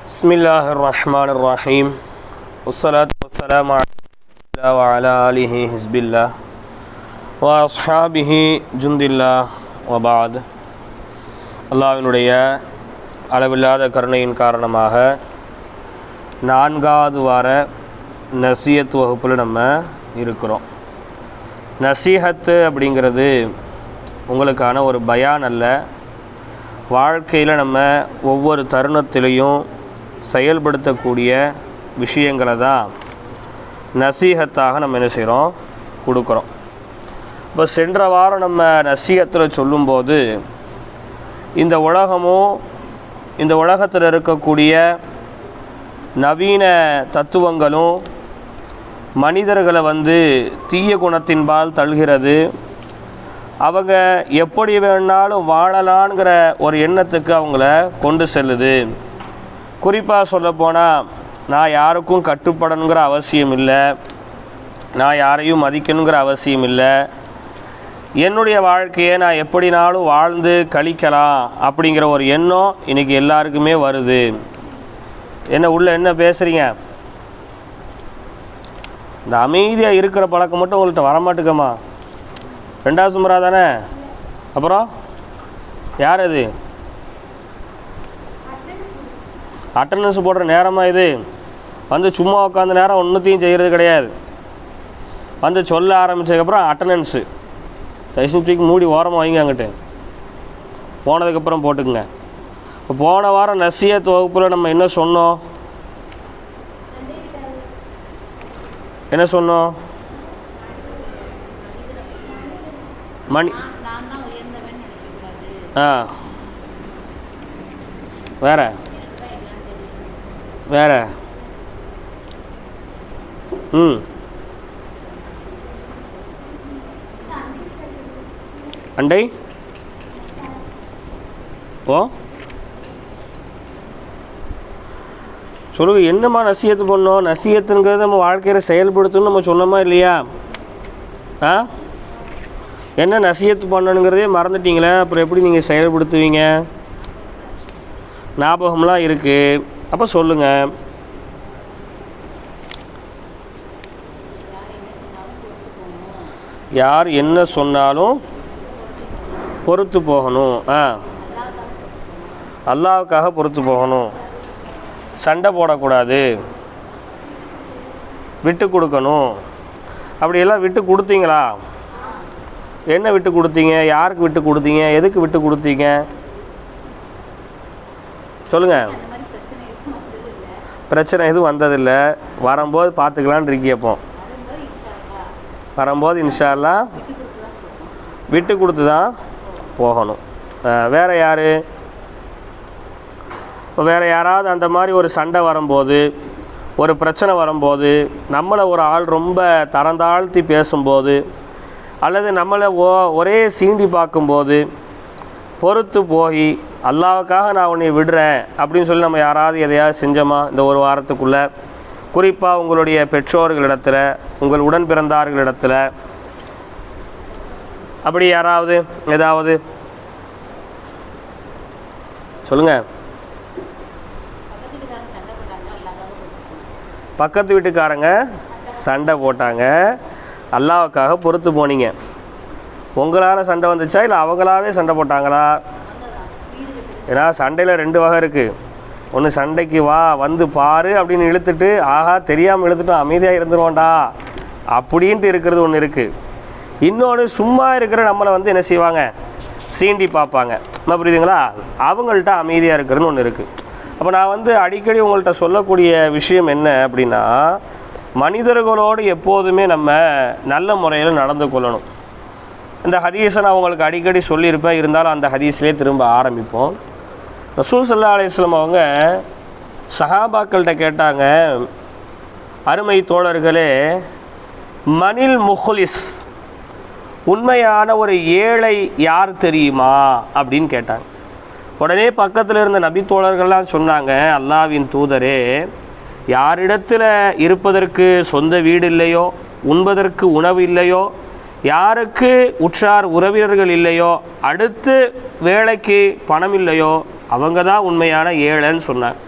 பிஸ்மில்லாஹிர் ரஹ்மானிர் ரஹீம். வஸ்ஸலாத்து வஸ்ஸலாமு அலா வஅலா ஆலிஹி ஹிஸ்பில்லாஹ் வ அஸ்ஹாபிஹி ஜுந்தில்லாஹ் வ பஅத். அல்லாஹ்வினுடைய அளவில்லாத கருணையின் காரணமாக 4வது வார நசீஹத் வகுப்பில் நம்ம இருக்கிறோம். நசீஹத்து அப்படிங்கிறது உங்களுக்கான ஒரு பயான் அல்ல, வாழ்க்கையில் நம்ம ஒவ்வொரு தருணத்திலையும் செயல்படுத்தக்கூடிய விஷயங்களை தான் நசீஹத்தாக நம்ம என்ன செய்கிறோம், கொடுக்குறோம். இப்போ சென்ற வாரம் நம்ம நசீஹத்தில் சொல்லும்போது இந்த உலகமும் இந்த உலகத்தில் இருக்கக்கூடிய நவீன தத்துவங்களும் மனிதர்களை தீய குணத்தின்பால் தள்ளுகிறது. அவங்க எப்படி வேணாலும் வாழலான்ங்கிற ஒரு எண்ணத்துக்கு அவங்கள கொண்டு செல்லுது. குறிப்பாக சொல்லப்போனால், நான் யாருக்கும் கட்டுப்படணுங்கிற அவசியம் இல்லை, நான் யாரையும் மதிக்கணுங்கிற அவசியம் இல்லை, என்னுடைய வாழ்க்கையை நான் எப்படினாலும் வாழ்ந்து கழிக்கலாம் அப்படிங்கிற ஒரு எண்ணம் இன்றைக்கி எல்லாருக்குமே வருது. என்ன பேசுகிறீங்க? இந்த அமைதியாக இருக்கிற பழக்கம் மட்டும் உங்கள்கிட்ட வரமாட்டுக்கம்மா. 2வது சுமரா தானே? அப்புறம் யார் அது? அட்டண்டன்ஸ் போடுற நேரமாக இது? சும்மா உட்காந்த நேரம் ஒன்றுத்தையும் செய்கிறது கிடையாது. சொல்ல ஆரம்பித்ததுக்கப்புறம் அட்டண்டன்ஸு தயவுசெய்து மூடி ஓரமாக வைங்க. அங்கிட்டு போனதுக்கப்புறம் போட்டுக்குங்க. இப்போ போன வாரம் நசீஹத் வகுப்பில் நம்ம என்ன சொன்னோம்? மணி வேற அண்டை சொல்லுங்க. என்னம்மா நசீஹத்து பண்ணோம்? நசீஹத்துங்கிறது நம்ம வாழ்க்கையில் செயல்படுத்தணும்னு நம்ம சொன்னோமா இல்லையா? என்ன நசீஹத்து பண்ணணுங்கிறதே மறந்துட்டீங்களே, அப்புறம் எப்படி நீங்கள் செயல்படுத்துவீங்க? ஞாபகம்லாம் இருக்குது. அப்போ சொல்லுங்கள். யார் என்ன சொன்னாலும் பொறுத்து போகணும். அல்லாஹ்வுக்காக பொறுத்து போகணும். சண்டை போடக்கூடாது, விட்டு கொடுக்கணும். அப்படியெல்லாம் விட்டு கொடுத்தீங்களா? என்ன விட்டு கொடுத்தீங்க? யாருக்கு விட்டு கொடுத்தீங்க? எதுக்கு விட்டு கொடுத்தீங்க? சொல்லுங்கள். பிரச்சனை எதுவும் வந்ததில்லை. வரும்போது பார்த்துக்கலான்னு இருக்கியப்போ. வரும்போது இன்ஷா அல்லாஹ் விட்டு கொடுத்து தான் போகணும். வேறு யார்? வேறு யாராவது அந்த மாதிரி ஒரு சண்டை வரும்போது, ஒரு பிரச்சனை வரும்போது, நம்மளை ஒரு ஆள் ரொம்ப தரந்தாழ்த்தி பேசும்போது, அல்லது நம்மளை ஒரே சீண்டி பார்க்கும்போது பொறுத்து போய் அல்லாஹ்வுக்காக நான் உன்னை விடுறேன் அப்படின்னு சொல்லி நம்ம யாராவது எதையாவது செஞ்சோமா இந்த ஒரு வாரத்துக்குள்ளே? குறிப்பாக உங்களுடைய பெற்றோர்களிடத்தில், உங்கள் உடன் பிறந்தார்களிடத்தில் அப்படி யாராவது ஏதாவது சொல்லுங்கள். பக்கத்து வீட்டுக்காரங்க சண்டை போட்டாங்க, அல்லாஹ்வுக்காக பொறுத்து போனீங்க. உங்களால் சண்டை வந்துச்சா இல்லை அவங்களாவே சண்டை போட்டாங்களா? ஏன்னா சண்டையில் 2 வகை இருக்குது. ஒன்று சண்டைக்கு வா வந்து பாரு அப்படின்னு இழுத்துட்டு, ஆஹா தெரியாமல் இழுத்துட்டோம் அமைதியாக இருந்துருவோண்டா அப்படின்ட்டு இருக்கிறது ஒன்று இருக்குது. இன்னொன்று சும்மா இருக்கிற நம்மளை என்ன செய்வாங்க, சீண்டி பார்ப்பாங்க. நம்ம புரியுதுங்களா? அவங்கள்ட்ட அமைதியாக இருக்கிறதுன்னு ஒன்று இருக்குது. அப்போ நான் அடிக்கடி உங்கள்கிட்ட சொல்லக்கூடிய விஷயம் என்ன அப்படின்னா, மனிதர்களோடு எப்போதுமே நம்ம நல்ல முறையில் நடந்து கொள்ளணும். இந்த ஹதீஸை நான் உங்களுக்கு அடிக்கடி சொல்லியிருப்பேன், இருந்தாலும் அந்த ஹதீஸ்லேயே திரும்ப ஆரம்பிப்போம். ரசூல் ஸல்லல்லாஹு அலைஹி வஸல்லம் அவங்க சஹாபாக்கள்கிட்ட கேட்டாங்க, அருமை தோழர்களே, மனில் முஹ்லிஸ், உண்மையான ஒரு ஏழை யார் தெரியுமா அப்படின்னு கேட்டாங்க. உடனே பக்கத்தில் இருந்த நபி தோழர்கள்லாம் சொன்னாங்க, அல்லாஹ்வின் தூதரே, யாரிடத்தில் இருப்பதற்கு சொந்த வீடு இல்லையோ, உண்பதற்கு உணவு இல்லையோ, யாருக்கு உற்றார் உறவினர்கள் இல்லையோ, அடுத்து வேலைக்கு பணம் இல்லையோ, அவங்க தான் உண்மையான ஏழைன்னு சொன்னாங்க.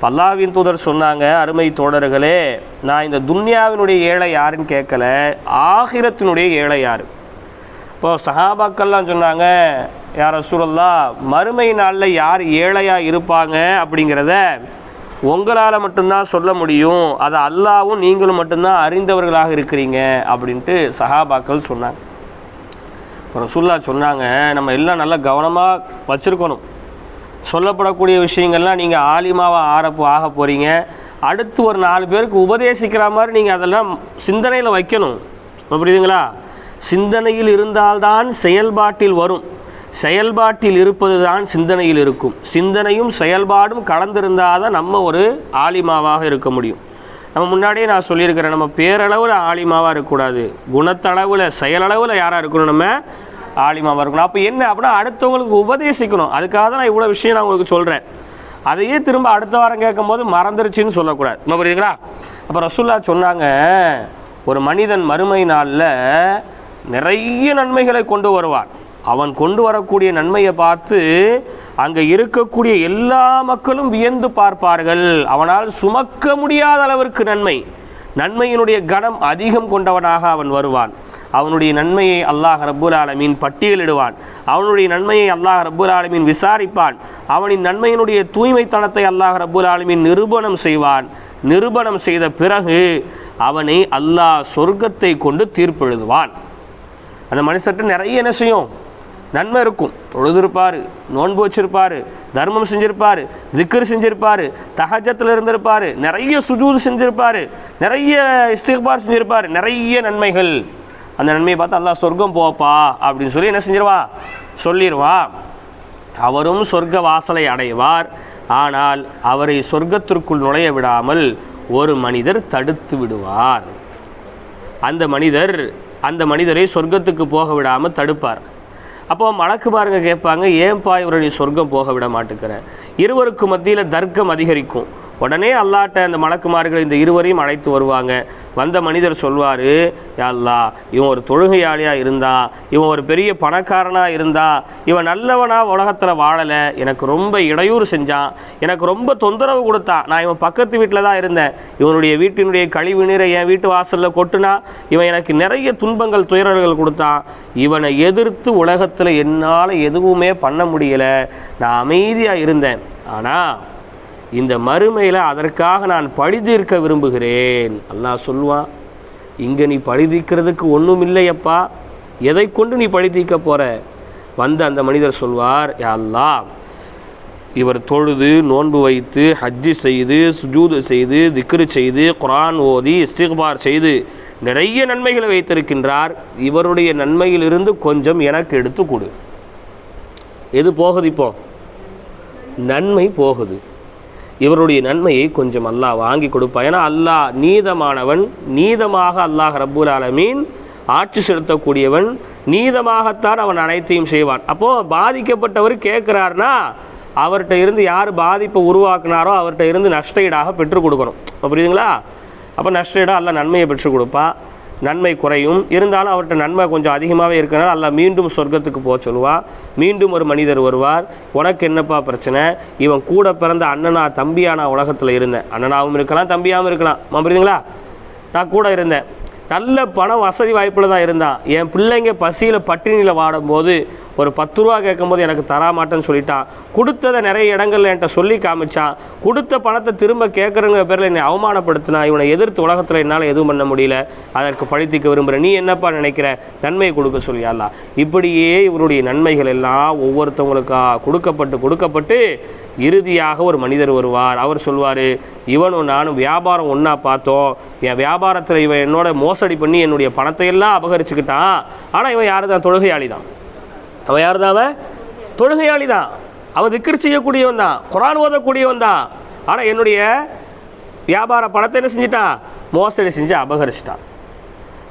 அல்லாஹ்வின் தூதர் சொன்னாங்க, அருமை தோழர்களே, நான் இந்த துன்யாவினுடைய ஏழை யாருன்னு கேட்கல, ஆகிரத்தினுடைய ஏழை யார். இப்போ சஹாபாக்கள்லாம் சொன்னாங்க, யா ரசூலல்லாஹ், மறுமை நாளில் யார் ஏழையாக இருப்பாங்க அப்படிங்கிறத உங்களால் மட்டும்தான் சொல்ல முடியும், அதை அல்லாவும் நீங்களும் மட்டும்தான் அறிந்தவர்களாக இருக்கிறீங்க அப்படின்ட்டு சஹாபாக்கள் சொன்னாங்க. இப்போ ரசூலுல்லாஹ் சொன்னாங்க, நம்ம எல்லாம் நல்லா கவனமாக வச்சுருக்கணும். சொல்லப்படக்கூடிய விஷயங்கள்லாம் நீங்கள் ஆலிமாவாக ஆக போகிறீங்க, அடுத்து ஒரு 4 பேருக்கு உபதேசிக்கிற மாதிரி நீங்கள் அதெல்லாம் சிந்தனையில் வைக்கணும். புரியுதுங்களா? சிந்தனையில் இருந்தால்தான் செயல்பாட்டில் வரும், செயல்பாட்டில் இருப்பது தான் சிந்தனையில் இருக்கும். சிந்தனையும் செயல்பாடும் கலந்திருந்தால் தான் நம்ம ஒரு ஆலிமாவாக இருக்க முடியும். நம்ம முன்னாடியே நான் சொல்லியிருக்கிறேன், நம்ம பேரளவில் ஆலிமாவாக இருக்கக்கூடாது, குணத்தளவில் செயலளவில் யாராக இருக்கணும், நம்ம ஆலிமாவாக இருக்கணும். அப்போ என்ன அப்படின்னா அடுத்தவங்களுக்கு உபதேசிக்கணும். அதுக்காக தான் நான் இவ்வளோ விஷயம் நான் உங்களுக்கு சொல்கிறேன். அதையே திரும்ப அடுத்த வாரம் கேட்கும் போது மறந்துருச்சுன்னு சொல்லக்கூடாது. நம்ம புரியுதுங்களா? அப்போ ரசூலுல்லாஹ் சொன்னாங்க, ஒரு மனிதன் மறுமை நாளில் நிறைய நன்மைகளை கொண்டு வருவான். அவன் கொண்டு வரக்கூடிய நன்மையை பார்த்து அங்கே இருக்கக்கூடிய எல்லா மக்களும் வியந்து பார்ப்பார்கள். அவனால் சுமக்க முடியாத அளவிற்கு நன்மையினுடைய கணம் அதிகம் கொண்டவனாக அவன் வருவான். அவனுடைய நன்மையை அல்லாஹ் ரப்புல் ஆலமீன் பட்டியலிடுவான். அவனுடைய நன்மையை அல்லாஹ் ரப்புல் ஆலமீன் விசாரிப்பான். அவனின் நன்மையினுடைய தூய்மைத்தனத்தை அல்லாஹ் ரப்புல் ஆலமீன் நிரூபணம் செய்வான். நிரூபணம் செய்த பிறகு அவனை அல்லாஹ் சொர்க்கத்தை கொண்டு தீர்ப்பெழுதுவான். அந்த மனுஷர்கிட்ட நிறைய என்ன செய்யும், நன்மை இருக்கும். தொழுதிருப்பார், நோன்பு வச்சிருப்பார், தர்மம் செஞ்சிருப்பார், திக்ர் செஞ்சிருப்பார், தஹஜத்தில் இருந்திருப்பார், நிறைய சுஜூது செஞ்சிருப்பார், நிறைய இஸ்திக்பார் செஞ்சிருப்பார், நிறைய நன்மைகள். அந்த நன்மையை பார்த்து அல்லாஹ் சொர்க்கம் போப்பா அப்படின்னு சொல்லி என்ன செஞ்சிருவா, சொல்லிடுவா. அவரும் சொர்க்க வாசலை அடைவார். ஆனால் அவரை சொர்க்கத்திற்குள் நுழைய விடாமல் ஒரு மனிதர் தடுத்து விடுவார். அந்த மனிதரை சொர்க்கத்துக்கு போக விடாமல் தடுப்பார். அப்போ மலக்குமாருங்க கேட்பாங்க, ஏன்பா இவரை நீ சொர்க்கம் போக விட மாட்டேங்கிற? இருவருக்கு மத்தியில் தர்க்கம் அதிகரிக்கும். உடனே அல்லாட்ட அந்த மலக்குமார்கள் இந்த இருவரையும் அழைத்து வருவாங்க. வந்த மனிதர் சொல்வார், யா அல்லாஹ், இவன் ஒரு தொழுகையாளியாக இருந்தான், இவன் ஒரு பெரிய பணக்காரனாக இருந்தான், இவன் நல்லவனாக உலகத்தில் வாழலை, எனக்கு ரொம்ப இடையூறு செஞ்சான், எனக்கு ரொம்ப தொந்தரவு கொடுத்தான், நான் இவன் பக்கத்து வீட்டில் தான் இருந்தேன், இவனுடைய வீட்டினுடைய கழிவு நீரை என் வீட்டு வாசலில் கொட்டுனா, இவன் எனக்கு நிறைய துன்பங்கள் துயரங்கள் கொடுத்தான், இவனை எதிர்த்து உலகத்தில் என்னால் எதுவுமே பண்ண முடியலை, நான் அமைதியாக இருந்தேன். ஆனால் இந்த மறுமையில் அதற்காக நான் பழி தீர்க்க விரும்புகிறேன். அல்லாஹ் சொல்லுவான், இங்கே நீ பழி தீர்க்கிறதுக்கு ஒன்றும் இல்லையப்பா, எதை கொண்டு நீ பழி தீர்க்க போகிற? வந்து அந்த மனிதர் சொல்வார், யா அல்லாஹ், இவர் தொழுது நோன்பு வைத்து ஹஜ்ஜி செய்து சுஜூது செய்து திக்ரு செய்து குர்ஆன் ஓதி இஸ்திக்பார் செய்து நிறைய நன்மைகளை வைத்திருக்கின்றார், இவருடைய நன்மையிலிருந்து கொஞ்சம் எனக்கு எடுத்து கொடு. எது போகுது? இப்போ நன்மை போகுது. இவருடைய நன்மையை கொஞ்சம் அல்லாஹ் வாங்கி கொடுப்பா. ஏன்னா அல்லாஹ் நீதமானவன், நீதமாக அல்லாஹ் ரப்புல் ஆலமீன் ஆட்சி செலுத்தக்கூடியவன், நீதமாகத்தான் அவன் அனைத்தையும் செய்வான். அப்போது பாதிக்கப்பட்டவர் கேட்குறாருன்னா அவர்கிட்ட இருந்து யார் பாதிப்பை உருவாக்குனாரோ அவர்கிட்ட இருந்து நஷ்டஈடாக பெற்றுக் கொடுக்கணும். புரியுதுங்களா? அப்போ நஷ்டஈடாக அல்லாஹ் நன்மையை பெற்றுக் கொடுப்பான். நன்மை குறையும், இருந்தாலும் அவர்கிட்ட நன்மை கொஞ்சம் அதிகமாகவே இருக்கிறனால அல்லாஹ் மீண்டும் சொர்க்கத்துக்கு போக சொல்லுவாள். மீண்டும் ஒரு மனிதர் வருவார், உனக்கு என்னப்பா பிரச்சனை? இவன் கூட பிறந்த அண்ணனா தம்பியா நான் உலகத்தில் இருந்தேன், அண்ணனாகவும் இருக்கலாம் தம்பியாகவும் இருக்கலாம், புரியுதுங்களா? நான் கூட இருந்தேன், நல்ல பணம் வசதி வாய்ப்பில் தான் இருந்தான், என் பிள்ளைங்க பசியில் பட்டினியில் வாடும்போது ஒரு 10 ரூபா கேட்கும்போது எனக்கு தராமாட்டேன்னு சொல்லிட்டான், கொடுத்ததை நிறைய இடங்களில் என்கிட்ட சொல்லி காமிச்சான், கொடுத்த பணத்தை திரும்ப கேட்குறங்கிற பேரில் என்னை அவமானப்படுத்தினான், இவனை எதிர்த்து உலகத்தில் என்னால் எதுவும் பண்ண முடியல, அதற்கு பழித்திக்க விரும்புகிறேன், நீ என்னப்பா நினைக்கிற? நன்மையை கொடுக்க சொல்லியாலாம். இப்படியே இவருடைய நன்மைகள் எல்லாம் ஒவ்வொருத்தவங்களுக்காக கொடுக்கப்பட்டு இறுதியாக ஒரு மனிதர் வருவார். அவர் சொல்வார், இவனும் நானும் வியாபாரம் ஒன்றா பார்த்தோம், என் வியாபாரத்தில் இவன் என்னோட மோசடி பண்ணி என்னுடைய பணத்தை எல்லாம் அபகரிச்சுக்கிட்டான், ஆனால் இவன் யார் தான்? தொழுகையாளி தான். அவன் யார் தான்? அவன் தொழுகையாளி தான், அவன் திக்ர் செய்யக்கூடியவன் தான், குர்ஆன் ஓதக்கூடியவன் தான், ஆனால் என்னுடைய வியாபார பணத்தை என்ன செஞ்சிட்டான்? மோசடி செஞ்சு அபகரிச்சிட்டான்.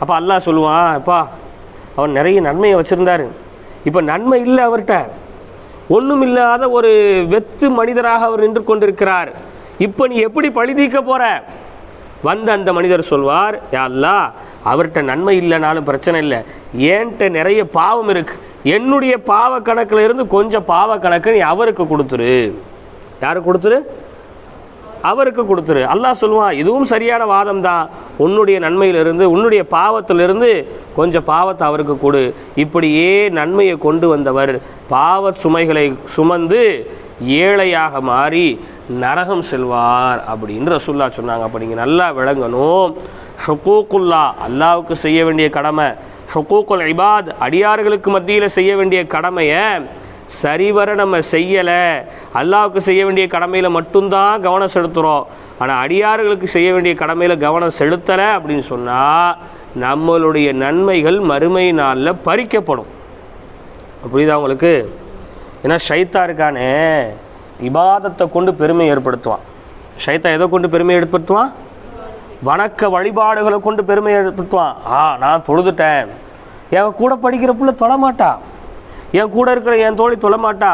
அப்போ அல்லாஹ் சொல்லுவான், அப்பா அவன் நிறைய நன்மையை வச்சுருந்தார், இப்போ நன்மை இல்லை அவர்கிட்ட, ஒன்றும் இல்லாத ஒரு வெத்து மனிதராக அவர் நின்று கொண்டிருக்கிறார், இப்போ நீ எப்படி பழி தீர்க்க போகிற? வந்து அந்த மனிதர் சொல்வார், யா அல்லாஹ், அவர்கிட்ட நன்மை இல்லைனாலும் பிரச்சனை இல்லை, ஏன்ட்ட நிறைய பாவம் இருக்குது, என்னுடைய பாவ கணக்கில் இருந்து கொஞ்சம் பாவ கணக்கு நீ அவருக்கு கொடுத்துரு. யாருக்கு கொடுத்துரு? அவருக்கு கொடுத்துரு. அல்லாஹ் சொல்லுவான், இதுவும் சரியான வாதம் தான், உன்னுடைய நன்மையிலிருந்து உன்னுடைய பாவத்திலிருந்து கொஞ்சம் பாவத்தை அவருக்கு கொடு. இப்படியே நன்மையை கொண்டு வந்தவர் பாவ சுமைகளை சுமந்து ஏழையாக மாறி நரகம் செல்வார் அப்படின்னு ரசூலுல்லாஹ் சொன்னாங்க. அப்போ நீங்கள் நல்லா விளங்கணும், ஹுகூக்குல்லா அல்லாவுக்கு செய்ய வேண்டிய கடமை, ஹுகூக்குல் இபாத் அடியார்களுக்கு மத்தியில் செய்ய வேண்டிய கடமையை சரிவர நம்ம செய்யலை. அல்லாவுக்கு செய்ய வேண்டிய கடமையில் மட்டும்தான் கவனம் செலுத்துகிறோம், ஆனால் அடியார்களுக்கு செய்ய வேண்டிய கடமையில் கவனம் செலுத்தலை அப்படின்னு சொன்னால் நம்மளுடைய நன்மைகள் மறுமை நாளில் பறிக்கப்படும். புரியுதா உங்களுக்கு? ஏன்னா ஷைத்தான் இருக்கானே இபாதத்தை கொண்டு பெருமை ஏற்படுத்துவான். ஷைத்தான் எதை கொண்டு பெருமை ஏற்படுத்துவான்? வணக்க வழிபாடுகளை கொண்டு பெருமை ஏற்படுத்துவான். நான் தொழுதுட்டேன், என் கூட படிக்கிற பிள்ளை தொழமாட்டா, என் கூட இருக்கிற என் தோழி தொழமாட்டா,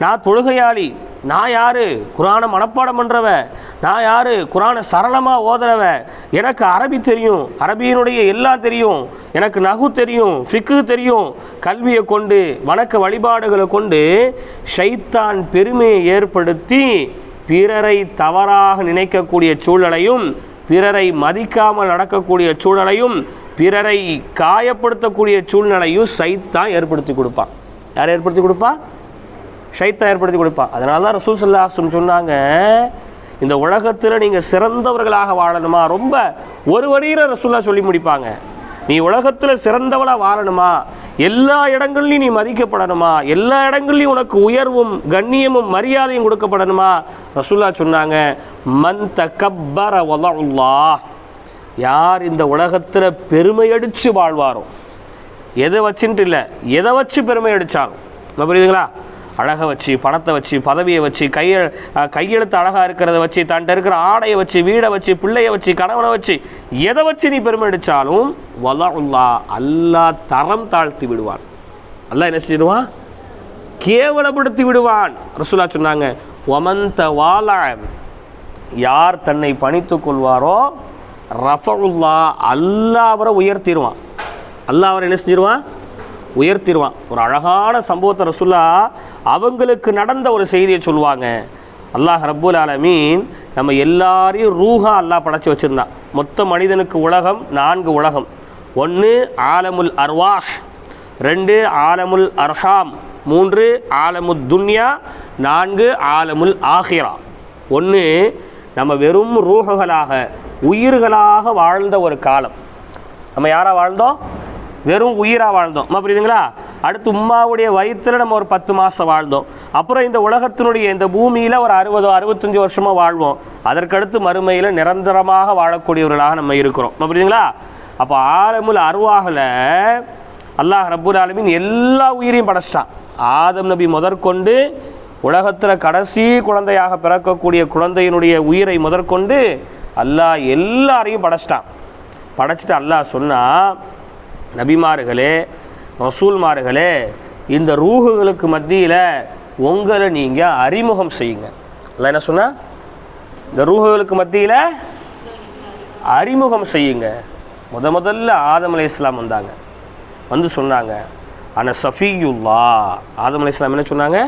நான் தொழுகையாளி, நான் யார் குரானை மனப்பாடம் பண்ணுறவ, நான் யார் குரானை சரளமாக ஓதுறவ, எனக்கு அரபி தெரியும், அரபியினுடைய எல்லாம் தெரியும், எனக்கு நகு தெரியும், ஃபிக்கு தெரியும். கல்வியை கொண்டு வணக்க வழிபாடுகளை கொண்டு ஷைத்தான் பெருமையை ஏற்படுத்தி பிறரை தவறாக நினைக்கக்கூடிய சூழலையும், பிறரை மதிக்காமல் நடக்கக்கூடிய சூழலையும், பிறரை காயப்படுத்தக்கூடிய சூழ்நிலையும் ஷைத்தான் ஏற்படுத்தி கொடுப்பான். யார் ஏற்படுத்தி கொடுப்பா? ஷைத்தான் ஏற்படுத்தி கொடுப்பான். அதனால தான் ரசூல் ஸல்லல்லாஹு அலைஹி வஸல்லம் சொன்னாங்க, இந்த உலகத்தில் நீங்கள் சிறந்தவர்களாக வாழணுமா, ரொம்ப ஒரு வரியில் ரசூலுல்லாஹ் சொல்லி முடிப்பாங்க, நீ உலகத்தில் சிறந்தவளாக வாழணுமா, எல்லா இடங்கள்லையும் நீ மதிக்கப்படணுமா, எல்லா இடங்கள்லையும் உனக்கு உயர்வும் கண்ணியமும் மரியாதையும் கொடுக்கப்படணுமா, ரசூலுல்லாஹ் சொன்னாங்க, மன் தகப்பர வலல்லாஹ், யார் இந்த உலகத்தில் பெருமை அடித்து வாழ்வாரோ, எதை வச்சுன்ட்டு இல்லை, எதை வச்சு பெருமை அடித்தாலும், புரியுதுங்களா? அழகை வச்சு, பணத்தை வச்சு, பதவியை வச்சு, கையெழுத்து அழகாக இருக்கிறத வச்சு, தன்ட்ட இருக்கிற ஆடையை வச்சு, வீடை வச்சு, பிள்ளையை வச்சு, கணவனை வச்சு, எதை வச்சு நீ பெருமை அடித்தாலும் வலல்லா அல்லாஹ் தரம் தாழ்த்தி விடுவான். அல்லாஹ் என்ன செஞ்சிடுவான்? கேவலப்படுத்தி விடுவான். ரசூலுல்லாஹ் சொன்னாங்க, ஒமந்த வால, யார் தன்னை பணித்து கொள்வாரோ ரஃபஉல்லா, அல்லாஹ் அவரை உயர்த்திடுவான். அல்லாஹ் அவரை என்ன செஞ்சிருவான்? உயர்த்திடுவான். ஒரு அழகான சம்பவத்தை ரசூலுல்லாஹ் அவங்களுக்கு நடந்த ஒரு செய்தியை சொல்லுவாங்க. அல்லாஹ் ரப்புல் ஆலமீன் நம்ம எல்லாரையும் ரூஹா அல்லாஹ் படைச்சி வச்சுருந்தான். மொத்த மனிதனுக்கு உலகம் 4 உலகம். 1 ஆலமுல் அர்வாஹ், 2 ஆலமுல் அர்ஹாம், 3 ஆலமுல் துன்யா, 4 ஆலமுல் ஆஹிரா. 1 நம்ம வெறும் ரூஹுகளாக உயிர்களாக வாழ்ந்த ஒரு காலம். நம்ம யாராக வாழ்ந்தோம்? வெறும் உயிராக வாழ்ந்தோம். புரியுதுங்களா? அடுத்து உம்மாவுடைய வயிற்றில் நம்ம ஒரு 10 மாதம் வாழ்ந்தோம். அப்புறம் இந்த உலகத்தினுடைய இந்த பூமியில் ஒரு 60-65 வருஷமாக வாழ்வோம். அதற்கடுத்து மறுமையில் நிரந்தரமாக வாழக்கூடியவர்களாக நம்ம இருக்கிறோம். புரியுதுங்களா? அப்போ ஆலமுல் அர்வாஹில் அல்லாஹ் ரப்புல் ஆலமீன் எல்லா உயிரையும் படைச்சிட்டான். ஆதம் நபி முதற்கொண்டு உலகத்தில் கடைசி குழந்தையாக பிறக்கக்கூடிய குழந்தையினுடைய உயிரை முதற்கொண்டு அல்லாஹ் எல்லாரையும் படைச்சிட்டான். படைச்சிட்டு அல்லாஹ் சொன்னால், நபிமார்களே, ரசூல்மார்களே, இந்த ரூஹுகளுக்கு மத்தியில் உங்களை நீங்கள் அறிமுகம் செய்யுங்க. அல்லாஹ் என்ன சொன்னால், இந்த ரூஹுகளுக்கு மத்தியில் அறிமுகம் செய்யுங்க. முதல்ல ஆதம் அலைஹிஸ்ஸலாம் வந்தாங்க. வந்து சொன்னாங்க, அன சஃபியுல்லா. ஆதம் அலைஹிஸ்ஸலாம் என்ன சொன்னாங்க?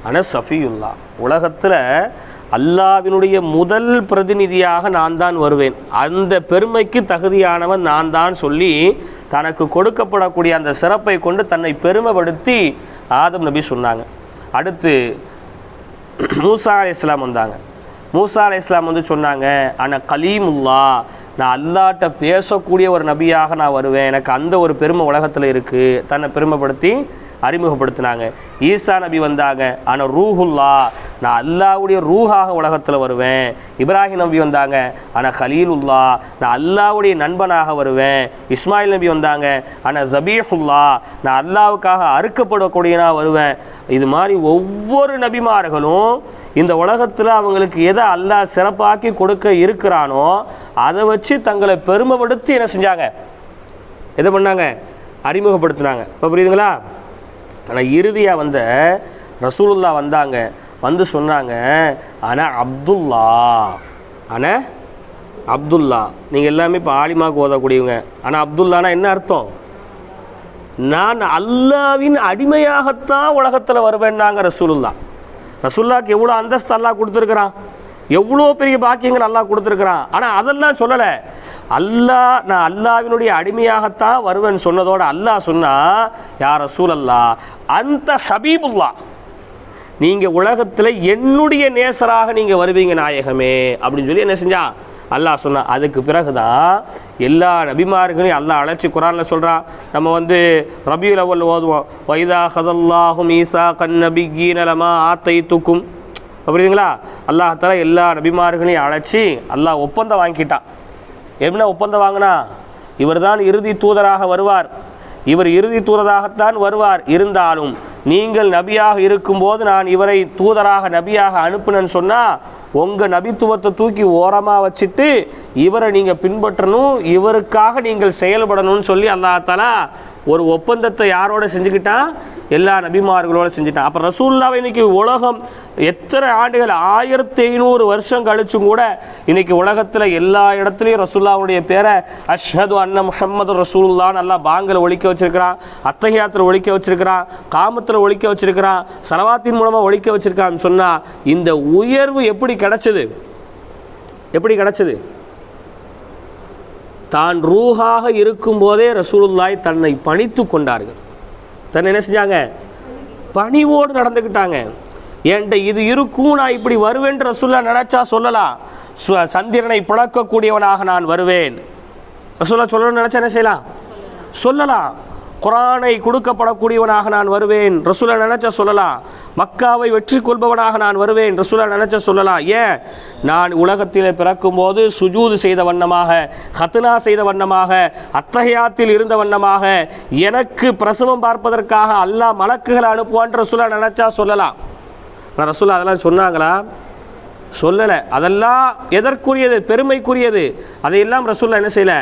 அன சஃபியுல்லா, உலகத்தில் அல்லாஹ்வினுடைய முதல் பிரதிநிதியாக நான் தான் வருவேன், அந்த பெருமைக்கு தகுதியானவன் நான் தான் சொல்லி தனக்கு கொடுக்கப்படக்கூடிய அந்த சிறப்பை கொண்டு தன்னை பெருமைப்படுத்தி ஆதம் நபி சொன்னாங்க. அடுத்து மூசா அலைஹிஸ்ஸலாம் வந்தாங்க. மூசா அலைஹிஸ்ஸலாம் வந்து சொன்னாங்க, அன கலீமுல்லா, நான் அல்லாஹ்ட்ட பேசக்கூடிய ஒரு நபியாக நான் வருவேன், எனக்கு அந்த ஒரு பெருமை உலகத்தில் இருக்குது, தன்னை பெருமைப்படுத்தி அறிமுகப்படுத்தினாங்க. ஈசா நபி வந்தாங்க, ஆனால் ரூஹுல்லா, நான் அல்லாஹ்வுடைய ரூஹாக உலகத்தில் வருவேன். இப்ராஹிம் நபி வந்தாங்க, ஆனால் கலீலுல்லா, நான் அல்லாஹ்வுடைய நண்பனாக வருவேன். இஸ்மாயில் நபி வந்தாங்க, ஆனால் ஜபீஹுல்லா, நான் அல்லாஹ்வுக்காக அறுக்கப்படக்கூடியனாக வருவேன். இது மாதிரி ஒவ்வொரு நபிமார்களும் இந்த உலகத்தில் அவங்களுக்கு எதை அல்லாஹ் சிறப்பாக்கி கொடுக்க இருக்கிறானோ அதை வச்சு தங்களை பெருமைப்படுத்தி என்ன செஞ்சாங்க? எதை பண்ணாங்க? அறிமுகப்படுத்தினாங்க. இப்போ புரியுதுங்களா? ஆனால் இறுதியாக வந்த ரசூலுல்லா வந்தாங்க, வந்து சொன்னாங்க, ஆனால் அப்துல்லா, ஆனால் அப்துல்லா. நீங்கள் எல்லாமே இப்போ ஆலிமாவுக்கு ஓதக்கூடியவங்க. ஆனால் அப்துல்லானா என்ன அர்த்தம்? நான் அல்லாவின் அடிமையாகத்தான் உலகத்தில் வருவேன்னாங்க ரசூலுல்லா. ரசூலுல்லாக்கு எவ்வளோ அந்தஸ்து அல்லாஹ் கொடுத்துருக்குறான். எவ்வளோ பெரிய பாக்கியங்கள் அல்லாஹ் கொடுத்துருக்குறான். ஆனால் அதெல்லாம் சொல்லலை. அல்லாஹ் நான் அல்லாஹ்வினுடைய அடிமையாகத்தான் வருவேன்னு சொன்னதோட அல்லாஹ் சொன்னா, யா ரசூலல்லாஹ் அந்த ஹபீபுல்லா, நீங்கள் உலகத்தில் என்னுடைய நேசராக நீங்கள் வருவீங்க நாயகமே அப்படின்னு சொல்லி என்ன செஞ்சா அல்லாஹ் சொன்னா. அதுக்கு பிறகுதான் எல்லா நபிமார்களையும் அல்லாஹ் அழைச்சி குரானில் சொல்கிறான். நம்ம ரபியுல் அவ்வல் ஓதுவோம், வைதா ஹதல்லாஹு மீசா கன்னபிகீன லமா ஆத்தைத்துக்கும் அப்படிங்களா. அல்லாஹ் தஆலா எல்லா நபிமார்களையும் அழைச்சி அல்லாஹ் ஒப்பந்தம் வாங்கிட்டான். என்ன ஒப்பந்தம் வாங்கினா, இவர் தான் இறுதி தூதராக வருவார், இவர் இறுதி தூதராகத்தான் வருவார், இருந்தாலும் நீங்கள் நபியாக இருக்கும்போது நான் இவரை தூதராக நபியாக அனுப்புனேன்னு சொன்னால் உங்கள் நபித்துவத்தை தூக்கி ஓரமாக வச்சுட்டு இவரை நீங்கள் பின்பற்றணும், இவருக்காக நீங்கள் செயல்படணும்னு சொல்லி அல்லாஹ் தஆலா ஒரு ஒப்பந்தத்தை யாரோட செஞ்சுக்கிட்டான், எல்லா நபிமார்களோட செஞ்சுட்டான். அப்போ ரசூலுல்லாஹ் இன்னைக்கு உலகம் எத்தனை ஆண்டுகள் 1500 வருஷம் கழிச்சும் கூட இன்னைக்கு உலகத்தில் எல்லா இடத்துலையும் ரசூலுல்லாஹ்வுடைய பேரை அஷ்ஹது அன்ன முஹம்மது ரசூலுல்லாஹ்னு அல்லாஹ் பாங்கில் ஒலிக்க வச்சிருக்கிறான், அத்தஹியாத்தில் ஒலிக்க வச்சிருக்கிறான், காமத்தில் ஒலிக்க வச்சிருக்கிறான், ஸலவாத்தின் மூலமாக ஒலிக்க வச்சிருக்கான்னு சொன்னால் இந்த உயர்வு எப்படி கிடைச்சது? எப்படி கிடைச்சது? தான் ரூஹாக இருக்கும்போதே ரசூலுல்லாஹ் தன்னை பணித்து கொண்டார்கள். தன்னை என்ன செஞ்சாங்க? பணிவோடு நடந்துக்கிட்டாங்க. என்கிட்ட இது இருக்கும், நான் இப்படி வருவேன் ரசூலுல்லாஹ் நினைச்சா சொல்லலாம். சந்திரனை பிளக்கக்கூடியவனாக நான் வருவேன் ரசூலுல்லாஹ் சொல்லணும்னு நினைச்சா என்ன செய்யலாம்? சொல்லலாம். குரானை கொடுக்கப்படக்கூடியவனாக நான் வருவேன் ரசூலுல்லாஹ் நினைச்சா சொல்லலாம். மக்காவை வெற்றி கொள்பவனாக நான் வருவேன் ரசூலுல்லாஹ் நினைச்சா சொல்லலாம். ஏன்? நான் உலகத்திலே பிறக்கும் போது சுஜூது செய்த வண்ணமாக, ஹத்னா செய்த வண்ணமாக, அத்தஹியாத்தில் இருந்த வண்ணமாக, எனக்கு பிரசவம் பார்ப்பதற்காக அல்லாஹ் மலக்குகளை அனுப்புவான் ரசூலுல்லாஹ் நினைச்சா சொல்லலாம். நான் ரசூலுல்லாஹ் அதெல்லாம் சொன்னாங்களா? சொல்லலை. அதெல்லாம் எதற்குரியது? பெருமைக்குரியது. அதையெல்லாம் ரசூலுல்லாஹ் என்ன செய்யலை?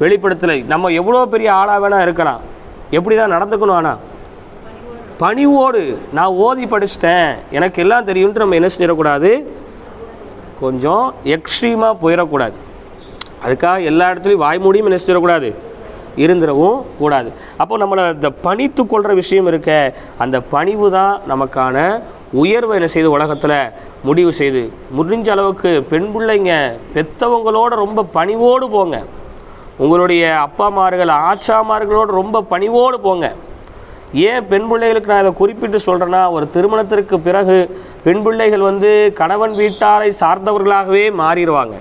வெளிப்படுத்தலை. நம்ம எவ்வளோ பெரிய ஆளாக வேணால் இருக்கலாம், எப்படி தான் நடந்துக்கணும்? ஆனால் பணிவோடு நான் ஓதி படிச்சிட்டேன், எனக்கு எல்லாம் தெரியும்ட்டு நம்ம என்ன செஞ்சிடக்கூடாது, கொஞ்சம் எக்ஸ்ட்ரீமாக போயிடக்கூடாது. அதுக்காக எல்லா இடத்துலையும் வாய்மூடியும் என்ன செஞ்சிடக்கூடாது, இருந்துடவும் கூடாது. அப்போ நம்மளை இந்த பணித்து கொள்கிற விஷயம் இருக்க, அந்த பணிவு தான் நமக்கான உயர்வை என்ன செய்து உலகத்தில் முடிவு செய்து. முடிஞ்ச அளவுக்கு பெண் பிள்ளைங்க பெற்றவங்களோட ரொம்ப பணிவோடு போங்க. உங்களுடைய அப்பாமார்கள் ஆச்சாமார்களோடு ரொம்ப பணிவோடு போங்க. ஏன் பெண் பிள்ளைகளுக்கு நான் இதை குறிப்பிட்டு சொல்கிறேன்னா, ஒரு திருமணத்திற்கு பிறகு பெண் பிள்ளைகள் கணவன் வீட்டாரை சார்ந்தவர்களாகவே மாறிடுவாங்க.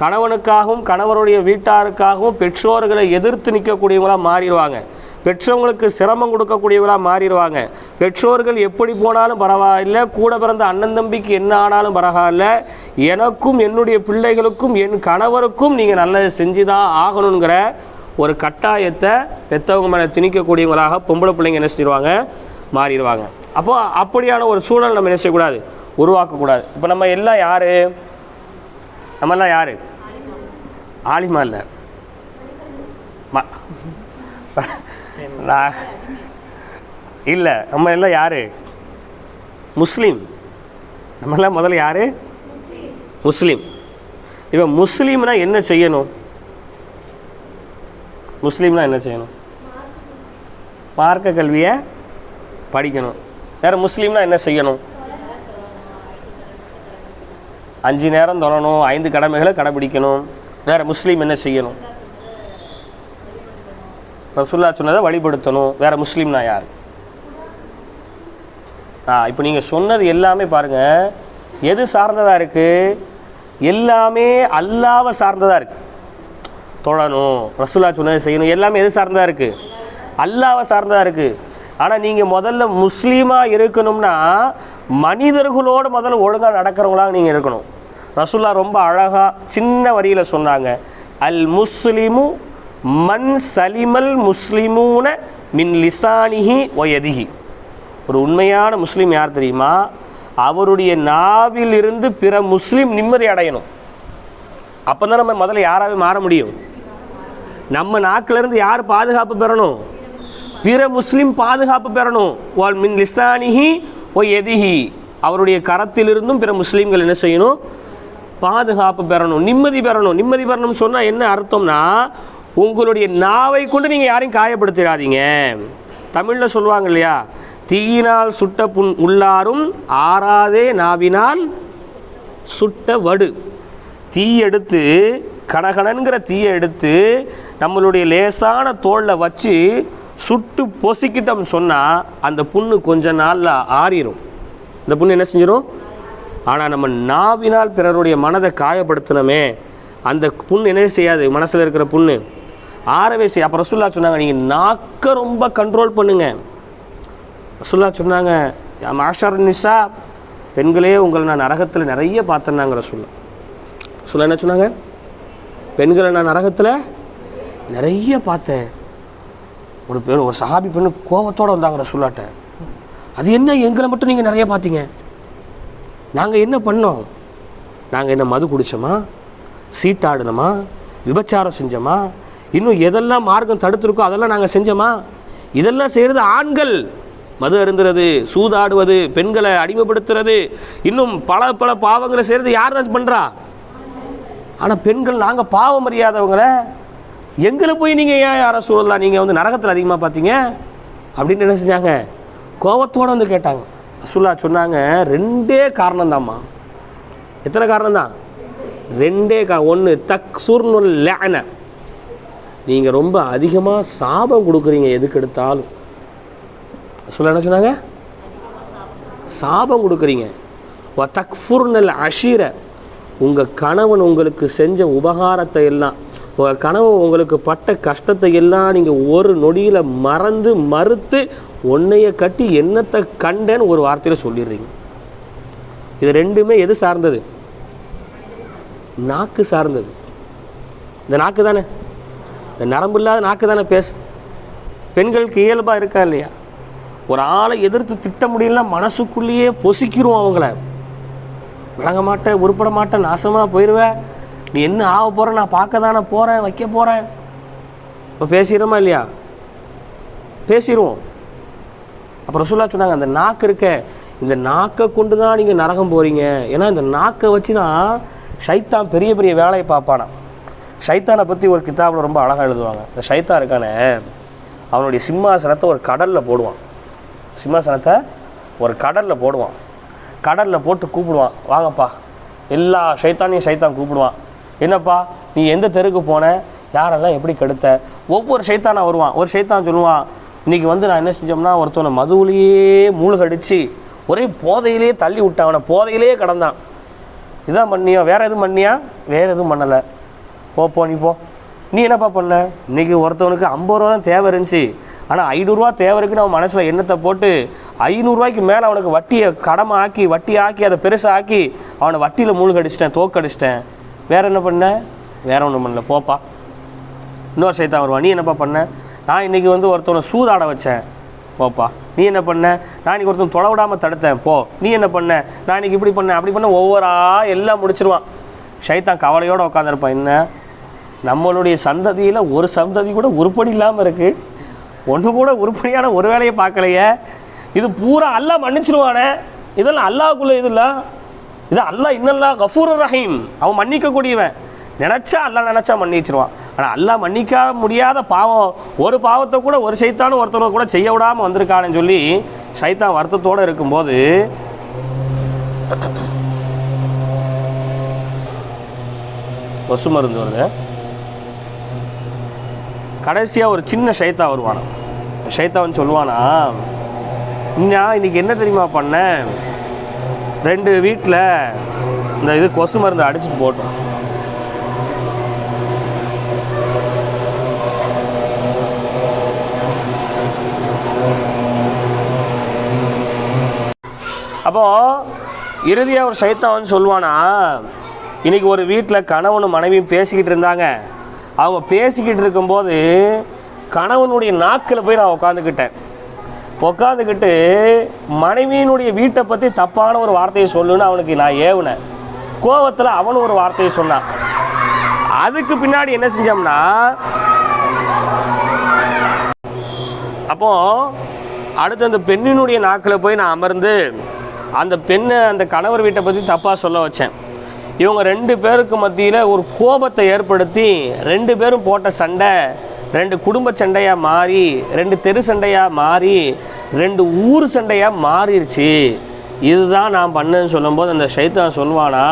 கணவனுக்காகவும் கணவருடைய வீட்டாருக்காகவும் பெற்றோர்களை எதிர்த்து நிற்கக்கூடியவங்களாக மாறிடுவாங்க. பெற்றவங்களுக்கு சிரமம் கொடுக்கக்கூடியவர்களாக மாறிடுவாங்க. பெற்றோர்கள் எப்படி போனாலும் பரவாயில்லை, கூட பிறந்த அண்ணன் தம்பிக்கு என்ன ஆனாலும் பரவாயில்ல, எனக்கும் என்னுடைய பிள்ளைகளுக்கும் என் கணவருக்கும் நீங்கள் நல்லது செஞ்சு தான் ஆகணுங்கிற ஒரு கட்டாயத்தை பெற்றவங்க மேலே திணிக்கக்கூடியவங்களாக பொம்பளை பிள்ளைங்க என்ன செஞ்சிருவாங்க, மாறிடுவாங்க. அப்போ அப்படியான ஒரு சூழல் நம்ம என்ன செய்யக்கூடாது, உருவாக்கக்கூடாது. இப்போ நம்ம எல்லாம் யார்? நம்மெல்லாம் யார்? ஆலிமா இல்லை, இல்லை, நம்ம எல்லாம் யார்? முஸ்லீம். நம்மெல்லாம் முதல்ல யார்? முஸ்லீம். இப்போ முஸ்லீம்னா என்ன செய்யணும்? முஸ்லீம்னா என்ன செய்யணும்? மார்க்க கல்வியை படிக்கணும். வேறு முஸ்லீம்னா என்ன செய்யணும்? 5 நேரம் தொழணும், 5 கடமைகளை கடைபிடிக்கணும். வேறு முஸ்லீம் என்ன செய்யணும்? ரசூலுல்லாஹ் சொன்னதை வழிபடுத்தணும். வேறு முஸ்லீம்னா யார்? இப்போ நீங்கள் சொன்னது எல்லாமே பாருங்கள், எது சார்ந்ததாக இருக்குது? எல்லாமே அல்லாஹ்வை சார்ந்ததாக இருக்குது. தொழணும், ரசூலுல்லாஹ் சொன்னதை செய்யணும், எல்லாமே எது சார்ந்ததாக இருக்குது? அல்லாஹ்வை சார்ந்ததாக இருக்குது. ஆனால் நீங்கள் முதல்ல முஸ்லீமாக இருக்கணும்னா மனிதர்களோடு முதல்ல ஒழுங்காக நடக்கிறவங்களாக நீங்கள் இருக்கணும். ரசூலுல்லாஹ் ரொம்ப அழகாக சின்ன வரியில் சொன்னாங்க, அல் முஸ்லிமு மன் சலிமல் முஸ்லிமூன மின் லிசானிஹி வயதிஹி. ஒரு உண்மையான முஸ்லீம் யார் தெரியுமா? அவருடைய நாவிலிருந்து பிற முஸ்லீம் நிம்மதி அடையணும். அப்போ தான் நம்ம முதல்ல யாராவது மாற முடியும். நம்ம நாக்கிலிருந்து யார் பாதுகாப்பு பெறணும்? பிற முஸ்லீம் பாதுகாப்பு பெறணும். வால் மின் லிசானிஹி வயதிஹி. அவருடைய கரத்திலிருந்தும் பிற முஸ்லீம்கள் என்ன செய்யணும்? பாதுகாப்பு பெறணும், நிம்மதி பெறணும். நிம்மதி பெறணும்னு சொன்னால் என்ன அர்த்தம்னா, உங்களுடைய நாவை கொண்டு நீங்கள் யாரையும் காயப்படுத்திடாதீங்க. தமிழில் சொல்லுவாங்க இல்லையா, தீயினால் சுட்ட புண் உள்ளாரும் ஆறாதே நாவினால் சுட்ட வடு. தீ எடுத்து கனகனங்கிற தீயை எடுத்து நம்மளுடைய லேசான தோளில் வச்சு சுட்டு பொசிக்கிட்டோம்னு சொன்னால் அந்த புண்ணு கொஞ்ச நாளில் ஆறிடும். இந்த புண்ணு என்ன செஞ்சிடும்? ஆனால் நம்ம நாவினால் பிறருடைய மனதை காயப்படுத்தினோமே, அந்த புண்ணு என்ன செய்யாது, மனசில் இருக்கிற புண்ணு ஆறவே செய்ய. அப்போ ரசூலுல்லாஹ் சொன்னாங்க, நீங்கள் நாக்கை ரொம்ப கண்ட்ரோல் பண்ணுங்க. ரசூலுல்லாஹ் சொன்னாங்க, மாஷர் நிசா, பெண்களே உங்களை நான் நரகத்தில் நிறைய பார்த்தேன்னாங்க ரசூலுல்லாஹ் என்ன சொன்னாங்க? பெண்களை நான் நரகத்தில் நிறைய பார்த்தேன். ஒரு சஹாபி பெண்ணு கோபத்தோடு வந்தாங்க ரசூலுல்லாஹ்ட்ட. அது என்ன, எங்களை மட்டும் நீங்கள் நிறைய பார்த்தீங்க? நாங்கள் என்ன பண்ணோம்? நாங்கள் என்ன மது குடித்தோமா, சீட்டாடினோமா, விபச்சாரம் செஞ்சோமா, இன்னும் எதெல்லாம் மார்க்கம் தடுத்துருக்கோ அதெல்லாம் நாங்கள் செஞ்சோமா? இதெல்லாம் செய்கிறது ஆண்கள். மது அருந்துறது, சூதாடுவது, பெண்களை அடிமைப்படுத்துறது, இன்னும் பல பல பாவங்களை செய்கிறது யார் தான் பண்ணுறா? ஆனால் பெண்கள் நாங்கள் பாவம் அறியாதவங்களை எங்களை போய் நீங்கள் ஏன் யாரை சொல்லலாம், நீங்கள் வந்து நரகத்தில் அதிகமாக பார்த்தீங்க அப்படின்னு என்ன செஞ்சாங்க? கோபத்தோடு வந்து கேட்டாங்க. ரசூலுல்லாஹ் சொன்னாங்க, ரெண்டே காரணம்தாம்மா. எத்தனை காரணம் தான்? ரெண்டே ஒன்று, தக்சுர்னுல் லஅன, நீங்கள் ரொம்ப அதிகமாக சாபம் கொடுக்குறீங்க எதுக்கு எடுத்தாலும். ரசூலுல்லாஹ் என்ன சொன்னாங்க? சாபம் கொடுக்குறீங்க. வ தக்ஃபுர்னல் அஷீர, உங்கள் கணவன் உங்களுக்கு செஞ்ச உபகாரத்தை எல்லாம், உங்கள் கணவன் உங்களுக்கு பட்ட கஷ்டத்தை எல்லாம் நீங்கள் ஒரு நொடியில் மறுத்து ஒன்றைய கட்டி என்னத்தை கண்டேன்னு ஒரு வார்த்தையில் சொல்லிடுறீங்க. இது ரெண்டுமே எது சார்ந்தது? நாக்கு சார்ந்தது. இந்த நாக்கு தானே, இந்த நரம்பு இல்லாத நாக்கு தானே பெண்களுக்கு இயல்பாக இருக்கா இல்லையா? ஒரு ஆளை எதிர்த்து திட்ட முடியலன்னா மனசுக்குள்ளேயே பொசிக்கிறோம் அவங்கள. விளங்க மாட்டேன், உருப்பட மாட்டேன், நாசமாக போயிடுவேன், நீ என்ன ஆக போகிற, நான் பார்க்க தானே போகிறேன், வைக்க போகிறேன். இப்போ பேசிடுறோமா இல்லையா? பேசிடுவோம். அப்புறம் ரசூலுல்லாஹ் சொன்னாங்க, அந்த நாக்கு இருக்க, இந்த நாக்கை கொண்டு தான் நீங்கள் நரகம் போகிறீங்க. ஏன்னா இந்த நாக்கை வச்சு தான் ஷைத்தான் பெரிய பெரிய வேலையை பார்ப்பானா. ஷைத்தானை பற்றி ஒரு கிதாபில் ரொம்ப அழகாக எழுதுவாங்க. இந்த ஷைத்தான் இருக்கானே, அவனுடைய சிம்மாசனத்தை ஒரு கடலில் போடுவான். சிம்மாசனத்தை ஒரு கடலில் போடுவான். கடலில் போட்டு கூப்பிடுவான், வாங்கப்பா. எல்லா ஷைத்தானையும் ஷைத்தான் கூப்பிடுவான். என்னப்பா நீ எந்த தெருக்கு போன, யாரெல்லாம் எப்படி கெடுத்த? ஒவ்வொரு ஷைத்தானாக வருவான். ஒரு ஷைத்தான் சொல்லுவான், இன்றைக்கி வந்து நான் என்ன செஞ்சோம்னா, ஒருத்தவனை மதுவிலேயே மூழ்கடிச்சு ஒரே போதையிலே தள்ளி விட்டான், அவனை போதையிலே கடந்தான். இதான் பண்ணியா? வேறு எதுவும் பண்ணியா? வேறு எதுவும் பண்ணலை. போ நீ போ. நீ என்னப்பா பண்ண? இன்றைக்கி ஒருத்தவனுக்கு 50 ரூபா தான் தேவை இருந்துச்சு, ஆனால் 500 தேவை இருக்குன்னு அவன் மனசில் எண்ணத்தை போட்டு 500 மேலே அவனுக்கு வட்டியை கடமை ஆக்கி, வட்டி ஆக்கி, அதை பெருசாக ஆக்கி அவனை வட்டியில் மூழ்கடிச்சிட்டேன், தோக்கடிச்சிட்டேன். வேறு என்ன பண்ண? வேறு ஒன்றும் பண்ணல, போப்பா. இன்னொரு ஷைத்தான் வருவான், நீ என்னப்பா பண்ண? நான் இன்றைக்கி வந்து ஒருத்தவனை சூதாட வச்சேன், போப்பா. நீ என்ன பண்ண? நான் இன்றைக்கி ஒருத்தன் தொலை விடாமல் தடுத்தேன், போ. நீ என்ன பண்ண? நான் இன்றைக்கி இப்படி பண்ணேன், அப்படி பண்ண, ஒவ்வொரு எல்லாம் முடிச்சிருவான். ஷைத்தான் கவலையோடு உட்காந்துருப்பான். என்ன, நம்மளுடைய சந்ததியில் ஒரு சந்ததி கூட உருப்படி இல்லாமல் இருக்குது, ஒன்று கூட உருப்படியான ஒரு வேலையை பார்க்கலையே, இது பூரா அல்லாஹ் மன்னிச்சிருவானே, இதெல்லாம் அல்லாஹ்க்குள்ளே இது இல்லை, இது அல்லாஹ் இன்னல்லாஹ் கஃபூருர் ரஹீம், அவன் மன்னிக்கக்கூடியவன். நினச்சா அல்லாஹ் நினச்சா மன்னிச்சிருவான். ஆனால் அல்லாஹ் மன்னிக்க முடியாத பாவம், ஒரு பாவத்தை கூட ஒரு ஷைத்தானும் ஒருத்தவங்க கூட செய்ய விடாமல் வந்திருக்கான்னு சொல்லி ஷைத்தான் வருத்தத்தோடு இருக்கும்போது கொசு மருந்து வருது. கடைசியாக ஒரு சின்ன ஷைத்தான் வருவானா. ஷைத்தான் சொல்லுவானா, நான் இன்றைக்கி என்ன தெரியுமா பண்ணேன், 2 வீட்டில் இந்த இது கொசு மருந்து அடிச்சுட்டு போட்டோம். அப்போது இறுதியாக ஒரு ஷைத்தான் வந்து சொல்லுவானா, இன்றைக்கி ஒரு வீட்டில் கணவனும் மனைவியும் பேசிக்கிட்டு இருந்தாங்க. அவங்க பேசிக்கிட்டு இருக்கும்போது கணவனுடைய நாக்கில் போய் நான் உட்காந்துக்கிட்டு மனைவியினுடைய வீட்டை பற்றி தப்பான ஒரு வார்த்தையை சொல்லுன்னு அவனுக்கு நான் ஏவுனேன். கோவத்தில் அவனும் ஒரு வார்த்தையை சொன்னான். அதுக்கு பின்னாடி என்ன செஞ்சோம்னா, அப்போது அடுத்து அந்த பெண்ணினுடைய நாக்கில் போய் நான் அமர்ந்து அந்த பெண்ணை அந்த கணவர் வீட்டை பற்றி தப்பாக சொல்ல வச்சேன். இவங்க 2 பேருக்கு மத்தியில் ஒரு கோபத்தை ஏற்படுத்தி 2 பேரும் போட்ட சண்டை 2 குடும்ப சண்டையாக மாறி, 2 தெரு சண்டையாக மாறி, 2 ஊர் சண்டையாக மாறிடுச்சு. இதுதான் நான் பண்ணேன்னு சொல்லும்போது அந்த ஷைத்தான் சொல்வானா,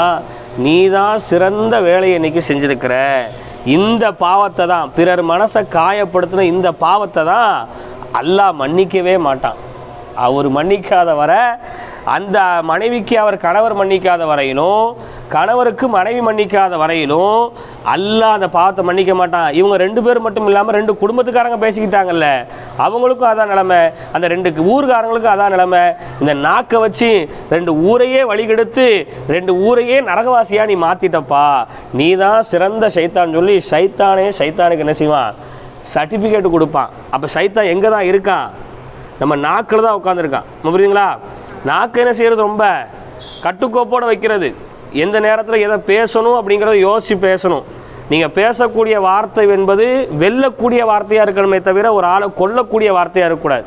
நீ தான் சிறந்த வேலையை இன்றைக்கி செஞ்சுருக்கிற, இந்த பாவத்தை தான், பிறர் மனசை காயப்படுத்தின இந்த பாவத்தை தான் அல்லாஹ் மன்னிக்கவே மாட்டான். அவர் மன்னிக்காத வர, அந்த மனைவிக்கு அவர் கணவர் மன்னிக்காத வரையிலும், கணவருக்கு மனைவி மன்னிக்காத வரையிலும் அல்லாஹ் அந்த பாவத்தை மன்னிக்க மாட்டான். இவங்க 2 பேர் மட்டும் இல்லாமல் 2 குடும்பத்துக்காரங்க பேசிக்கிட்டாங்கல்ல, அவங்களுக்கும் அதான் நிலைமை, அந்த 2 ஊர்காரங்களுக்கும் அதான் நிலைமை. இந்த நாக்கை வச்சு 2 ஊரையே வழிகெடுத்து 2 ஊரையே நரகவாசியாக நீ மாற்றிட்டப்பா, நீ தான் சிறந்த ஷைத்தான் சொல்லி ஷைத்தானுக்கு என்ன செய்வான், சர்டிஃபிகேட் கொடுப்பான். அப்போ ஷைத்தான் எங்கே தான் இருக்கான், நம்ம நாக்கில் தான் உட்காந்துருக்கான். புரியுதுங்களா? நாக்கு என்ன செய்கிறது, ரொம்ப கட்டுக்கோப்போடு வைக்கிறது, எந்த நேரத்தில் எதை பேசணும் அப்படிங்கிறத யோசித்து பேசணும். நீங்கள் பேசக்கூடிய வார்த்தை என்பது வெல்லக்கூடிய வார்த்தையாக இருக்கணுமே தவிர ஒரு ஆளை கொல்லக்கூடிய வார்த்தையாக இருக்கக்கூடாது.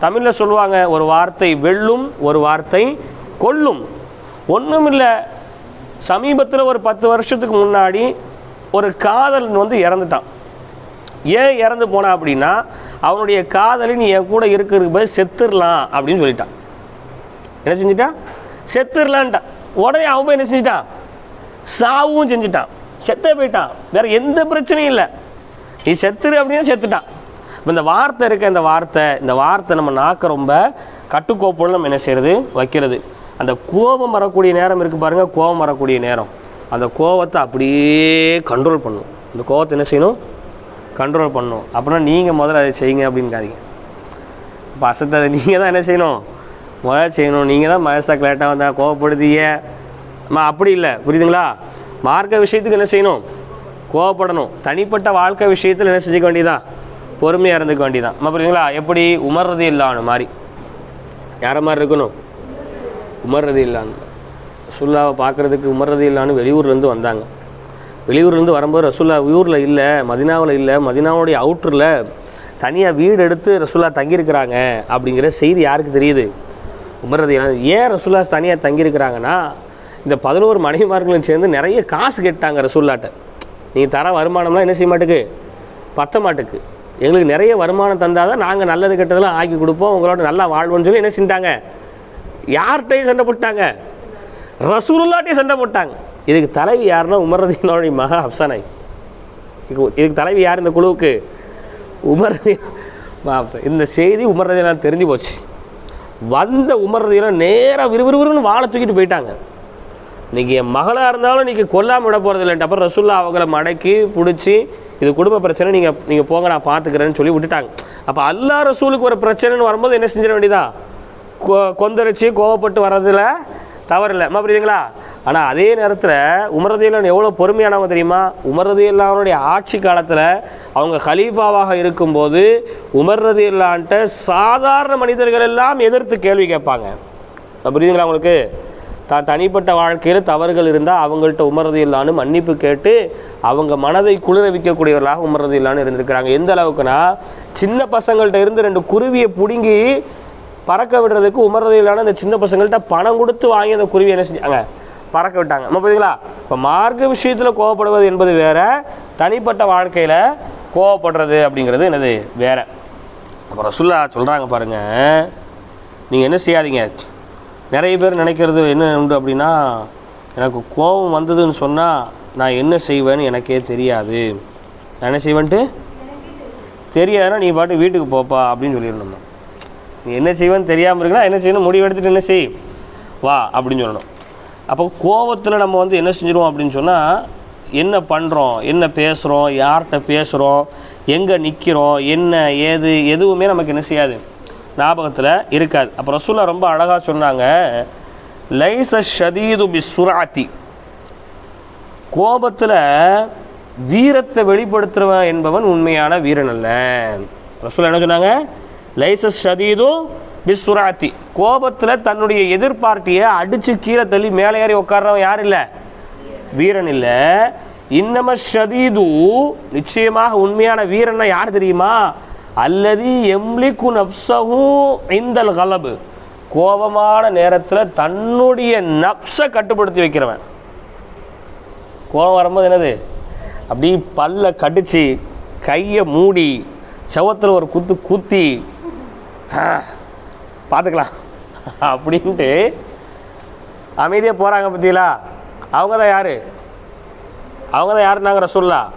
தமிழில் சொல்லுவாங்க, ஒரு வார்த்தை வெல்லும், ஒரு வார்த்தை கொல்லும். ஒன்றும் இல்லை, சமீபத்தில் ஒரு 10 வருஷத்துக்கு முன்னாடி ஒரு காதலன் வந்து இறந்துட்டான். ஏன் இறந்து போனான் அப்படின்னா, அவனுடைய காதலின் என் கூட இருக்கிறதுக்கு போய் செத்துடலாம் அப்படின்னு சொல்லிட்டான். என்ன செஞ்சிட்டான், செத்துடலான்ட்டான். உடனே அவன் போய் என்ன செஞ்சிட்டான், சாவும் செஞ்சுட்டான், செத்தே போயிட்டான். வேறு எந்த பிரச்சனையும் இல்லை, நீ செத்துரு அப்படின்னு செத்துட்டான். இப்போ இந்த வார்த்தை இருக்க, இந்த வார்த்தை நம்ம நாக்க ரொம்ப கட்டுக்கோப்போடு நம்ம என்ன செய்கிறது, வைக்கிறது. அந்த கோபம் வரக்கூடிய நேரம் இருக்குது பாருங்கள், கோபம் வரக்கூடிய நேரம், அந்த கோபத்தை அப்படியே கண்ட்ரோல் பண்ணணும். அந்த கோபத்தை என்ன செய்யணும், கண்ட்ரோல் பண்ணணும். அப்படின்னா நீங்கள் முதல்ல அதை செய்யுங்க அப்படின்னு காதிங்க. இப்போ அசத்தை நீங்கள் தான் என்ன செய்யணும், முதல்ல செய்யணும். நீங்கள் தான் மனசாக லேட்டாக வந்தால் கோவப்படுதீங்க, அப்படி இல்லை. புரியுதுங்களா? மார்க்க விஷயத்துக்கு என்ன செய்யணும், கோவப்படணும். தனிப்பட்ட வாழ்க்கை விஷயத்தில் என்ன செஞ்சுக்க வேண்டியதான், பொறுமையாக இருந்துக்க வேண்டியதான். புரியுதுங்களா? எப்படி உமர் ரலியல்லாஹு மாதிரி, யாரை மாதிரி இருக்கணும், உமர் ரலியல்லாஹு. ரசூலுல்லாஹை பார்க்குறதுக்கு உமர் ரலியல்லாஹு வெளியூர்லேருந்து வந்தாங்க. வெளியூர்லேருந்து வரும்போது ரசூலுல்லா ஊரில் இல்லை, மதினாவில் இல்லை, மதினாவுடைய அவுட்டரில் தனியாக வீடு எடுத்து ரசூலுல்லா தங்கியிருக்கிறாங்க அப்படிங்கிற செய்தி யாருக்கு தெரியுது, உமர் ரலியல்லாஹு. ஏன் ரசூலுல்லா தனியாக தங்கியிருக்கிறாங்கன்னா, இந்த 11 மனைவிமார்களும் சேர்ந்து நிறைய காசு கேட்டாங்க ரசூலுல்லாட்ட. நீங்கள் தர வருமானம்லாம் என்ன செய்ய மாட்டுக்கு, பத்த மாட்டுக்கு, எங்களுக்கு நிறைய வருமானம் தந்தால் தான் நாங்கள் நல்லது கெட்டதெல்லாம் ஆக்கி கொடுப்போம், உங்களோட நல்லா வாழ்வோன்னு சொல்லி என்ன செஞ்சிட்டாங்க, யார்கிட்டையும் சண்டை போட்டாங்க, ரசூலுல்லாட்டையும் சண்டை போட்டாங்க. இதுக்கு தலைவி யாருன்னா உமர் ரலியல்லாஹுடைய மகா ஹப்ஸா நாய். இதுக்கு தலைவி யார் இந்த குழுவுக்கு, உமர் ரலியல்லாஹு. இந்த செய்தி உமர் ரலியல்லாஹு தெரிஞ்சு போச்சு. வந்த உமர் ரலியல்லாஹு நேராக விறுவிறுன்னு வாழை தூக்கிட்டு போயிட்டாங்க. இன்றைக்கி என் மகளாக இருந்தாலும் இன்றைக்கி கொல்லாமல் விட போகிறது இல்லைன்ட்டு. அப்புறம் ரசூலுல்லாஹ் அவங்கள மடக்கி பிடிச்சி, இது குடும்ப பிரச்சனை, நீங்கள் போங்க நான் பார்த்துக்கிறேன்னு சொல்லி விட்டுட்டாங்க. அப்போ அல்லாஹ் ரசூலுக்கு ஒரு பிரச்சனைன்னு வரும்போது என்ன செஞ்சிட வேண்டியதா, கொந்தரிச்சு கோவப்பட்டு வர்றதில் தவறில்லை. புரியுதுங்களா? ஆனால் அதே நேரத்தில் உமர் ரலியல்லாஹு எவ்வளோ பொறுமையானவங்க தெரியுமா? உமர் ரலியல்லாஹுடைய ஆட்சி காலத்தில் அவங்க கலீஃபாவாக இருக்கும்போது உமர் ரலியல்லாஹுட்ட சாதாரண மனிதர்கள் எல்லாம் எதிர்த்து கேள்வி கேட்பாங்க. புரியுதுங்களா உங்களுக்கு? தனிப்பட்ட வாழ்க்கையில் தவறுகள் இருந்தால் அவங்கள்ட்ட உமர் ரலியல்லாஹு மன்னிப்பு கேட்டு அவங்க மனதை குளிர வைக்கக்கூடியவர்களாக உமர் ரலியல்லாஹு இருந்திருக்கிறாங்க. எந்த அளவுக்குன்னா, சின்ன பசங்கள்கிட்ட இருந்து 2 குருவியை பிடுங்கி பறக்க விடுறதுக்கு உமர் ரலியல்லாஹு அந்த சின்ன பசங்கள்கிட்ட பணம் கொடுத்து வாங்கி அந்த குருவியை என்ன செஞ்சாங்க, பறக்க விட்டாங்க. புரியுதுங்களா? இப்போ மார்க்க விஷயத்தில் கோவப்படுவது என்பது வேறு, தனிப்பட்ட வாழ்க்கையில் கோவப்படுறது அப்படிங்கிறது என்னது வேறு. அப்புறம் ரசூலுல்லாஹ் சொல்கிறாங்க பாருங்கள், நீங்கள் என்ன செய்யாதீங்க. நிறைய பேர் நினைக்கிறது என்ன உண்டு அப்படின்னா, எனக்கு கோபம் வந்ததுன்னு சொன்னால் நான் என்ன செய்வேன்னு எனக்கே தெரியாது, நான் என்ன செய்வேன்ட்டு தெரியாதுன்னா நீ பாட்டு வீட்டுக்கு போப்பா அப்படின்னு சொல்லிடணும். நீ என்ன செய்வேன்னு தெரியாமல் இருக்குன்னா என்ன செய்யணும், முடிவு எடுத்துகிட்டு என்ன செய், வா அப்படின்னு சொல்லணும். அப்போ கோபத்தில் நம்ம வந்து என்ன செஞ்சிடுவோம் அப்படின்னு சொன்னால், என்ன பண்ணுறோம், என்ன பேசுகிறோம், யார்கிட்ட பேசுகிறோம், எங்கே நிற்கிறோம், என்ன ஏது எதுவுமே நமக்கு என்ன செய்யாது, ஞாபகத்தில் இருக்காது. அப்போ ரசூலுல்லாஹ் ரொம்ப அழகாக சொன்னாங்க, லைஸ ஷதீது பிஸ்ஸுராத்தி, கோபத்தில் வீரத்தை வெளிப்படுத்துகிறவன் என்பவன் உண்மையான வீரன் அல்ல. ரசூலுல்லாஹ் என்ன சொன்னாங்க, லைஸ ஷதீது பிஸ்ஸுராத்தி, கோபத்தில் தன்னுடைய எதிர்பார்ட்டியை அடித்து கீழே தள்ளி மேலே ஏறி உட்கார்றவன் யார் இல்லை, வீரன் இல்லை. இன்னம ஷதீது, நிச்சயமாக உண்மையான வீரன்னா யார் தெரியுமா, அல்லதி எம்லிக்கு நப்ஸஹு இந்தல் கலபு, கோபமான நேரத்தில் தன்னுடைய நப்ஸை கட்டுப்படுத்தி வைக்கிறவன். கோபம் வரும்போது என்னது, அப்படி பல்ல கடிச்சு கையை மூடி செவத்தில் ஒரு குத்து குத்தி பார்த்துக்கலாம் அப்படின்ட்டு அமைதியாக போகிறாங்க பற்றிங்களா? அவங்க தான் யார்? அவங்க தான் யாருன்னாங்க ரசூலுல்லாஹ்?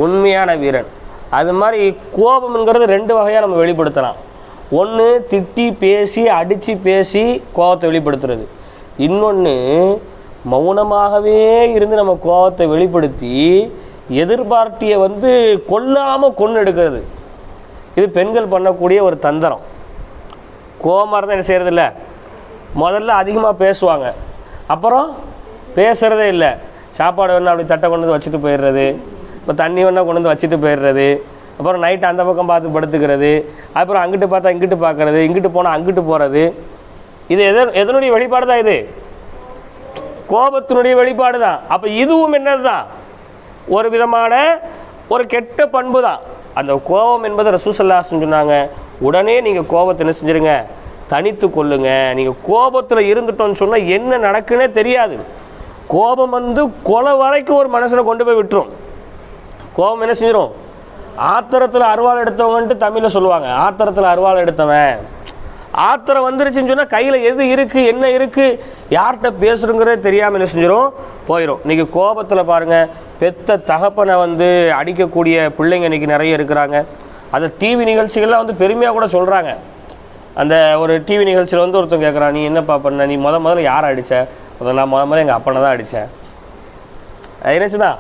உண்மையான வீரன். அது மாதிரி கோபம்ங்கிறது 2 வகையாக நம்ம வெளிப்படுத்தலாம். ஒன்று திட்டி பேசி அடித்து பேசி கோபத்தை வெளிப்படுத்துறது. இன்னொன்று மௌனமாகவே இருந்து நம்ம கோபத்தை வெளிப்படுத்தி எதிர்பார்ட்டியை கொல்லாமல் கொன்று எடுக்கிறது. இது பெண்கள் பண்ணக்கூடிய ஒரு தந்திரம். கோபமாக இருந்தால் என்ன செய்கிறதில்ல, முதல்ல அதிகமாக பேசுவாங்க, அப்புறம் பேசுகிறதே இல்லை. சாப்பாடு வேணா அப்படி தட்டை கொண்டு வந்து வச்சுட்டு போயிடுறது, இப்போ தண்ணி வேணா கொண்டு வந்து வச்சுட்டு போயிடுறது, அப்புறம் நைட்டு அந்த பக்கம் பார்த்து படுத்துக்கிறது, அப்புறம் அங்கிட்டு பார்த்தா இங்கிட்டு பார்க்குறது, இங்கிட்டு போனால் அங்கிட்டு போகிறது. இது எதனுடைய வெளிப்பாடு தான்? இது கோபத்தினுடைய வெளிப்பாடு தான். அப்போ இதுவும் என்னது தான்? ஒரு விதமான ஒரு கெட்ட பண்பு தான். அந்த கோபம் என்பது ரசூல் ஸல்லல்லாஹு அலைஹி வஸல்லம் சொன்னாங்க, உடனே நீங்கள் கோபத்தை என்ன செஞ்சுருங்க, தனித்து கொள்ளுங்க. நீங்கள் கோபத்தில் இருந்துட்டோன்னு சொன்னால் என்ன நடக்குன்னே தெரியாது. கோபம் கொலை வரைக்கும் ஒரு மனசனை கொண்டு போய் விட்டுரும். கோபம் என்ன செஞ்சிடும்? ஆத்திரத்தில் அருவாள் எடுத்தவங்கன்ட்டு தமிழில் சொல்லுவாங்க. ஆத்திரத்தில் அருவாள் எடுத்தவன், ஆத்திரம் வந்துருச்சுன்னு சொன்னால் கையில் எது இருக்குது என்ன இருக்குது யார்கிட்ட பேசுகிறோங்கிறதே தெரியாமல் என்ன செஞ்சிடும், போயிடும். இன்றைக்கி கோபத்தில் பாருங்கள், பெத்த தகப்பனை அடிக்கக்கூடிய பிள்ளைங்க இன்றைக்கி நிறைய இருக்கிறாங்க. அதை டிவி நிகழ்ச்சிகள்லாம் பெருமையாக கூட சொல்கிறாங்க. அந்த ஒரு டிவி நிகழ்ச்சியில் ஒருத்தன் கேட்குறான், நீ என்னப்பா பண்ண, நீ முதல்ல யாரை அடித்த? நான் முதல்ல எங்கள் அப்பனை தான் அடித்தேன். அது என்னச்சுன்னா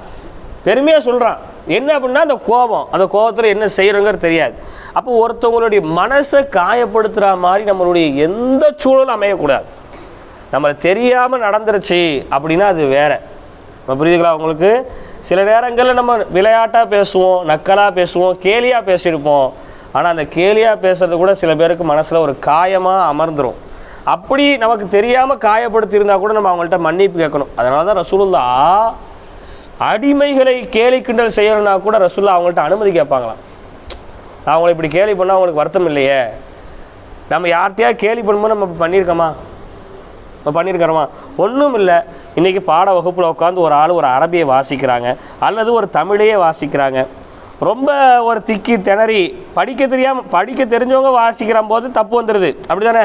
பெருமையாக சொல்கிறான். என்ன அப்படின்னா அந்த கோபம், அந்த கோபத்தில் என்ன செய்கிறோங்கிறது தெரியாது. அப்போ ஒருத்தவங்களுடைய மனசை காயப்படுத்துகிற மாதிரி நம்மளுடைய எந்த சூழலும் அமையக்கூடாது. நம்மளை தெரியாமல் நடந்துருச்சு அப்படின்னா அது வேறு. நம்ம புரியுதுங்களா உங்களுக்கு? சில நேரங்களில் நம்ம விளையாட்டாக பேசுவோம், நக்கலாக பேசுவோம், கேலியாக பேசியிருப்போம். ஆனால் அந்த கேலியாக பேசுறது கூட சில பேருக்கு மனசில் ஒரு காயமாக அமர்ந்துடும். அப்படி நமக்கு தெரியாமல் காயப்படுத்தியிருந்தால் கூட நம்ம அவங்கள்ட்ட மன்னிப்பு கேட்கணும். அதனால தான் ரசூலுல்லாஹ் அடிமைகளை கேலி கிண்டல் செய்யணும்னா கூட ரசூலுல்லாஹ் அவங்கள்ட்ட அனுமதி கேட்பாங்களாம். அவங்கள இப்படி கேலி பண்ணால் அவங்களுக்கு வருத்தம் இல்லையே, நம்ம யார்கிட்டையா கேலி பண்ணும்போது நம்ம பண்ணியிருக்கோமா, நம்ம பண்ணியிருக்கிறோமா? ஒன்றும் இல்லை. இன்றைக்கி பாட வகுப்பில் உட்காந்து ஒரு ஆள் ஒரு அரபியை வாசிக்கிறாங்க அல்லது ஒரு தமிழையே வாசிக்கிறாங்க. ரொம்ப ஒரு திக்கி திணறி படிக்க தெரிஞ்சவங்க வாசிக்கிற போது தப்பு வந்துடுது. அப்படி தானே?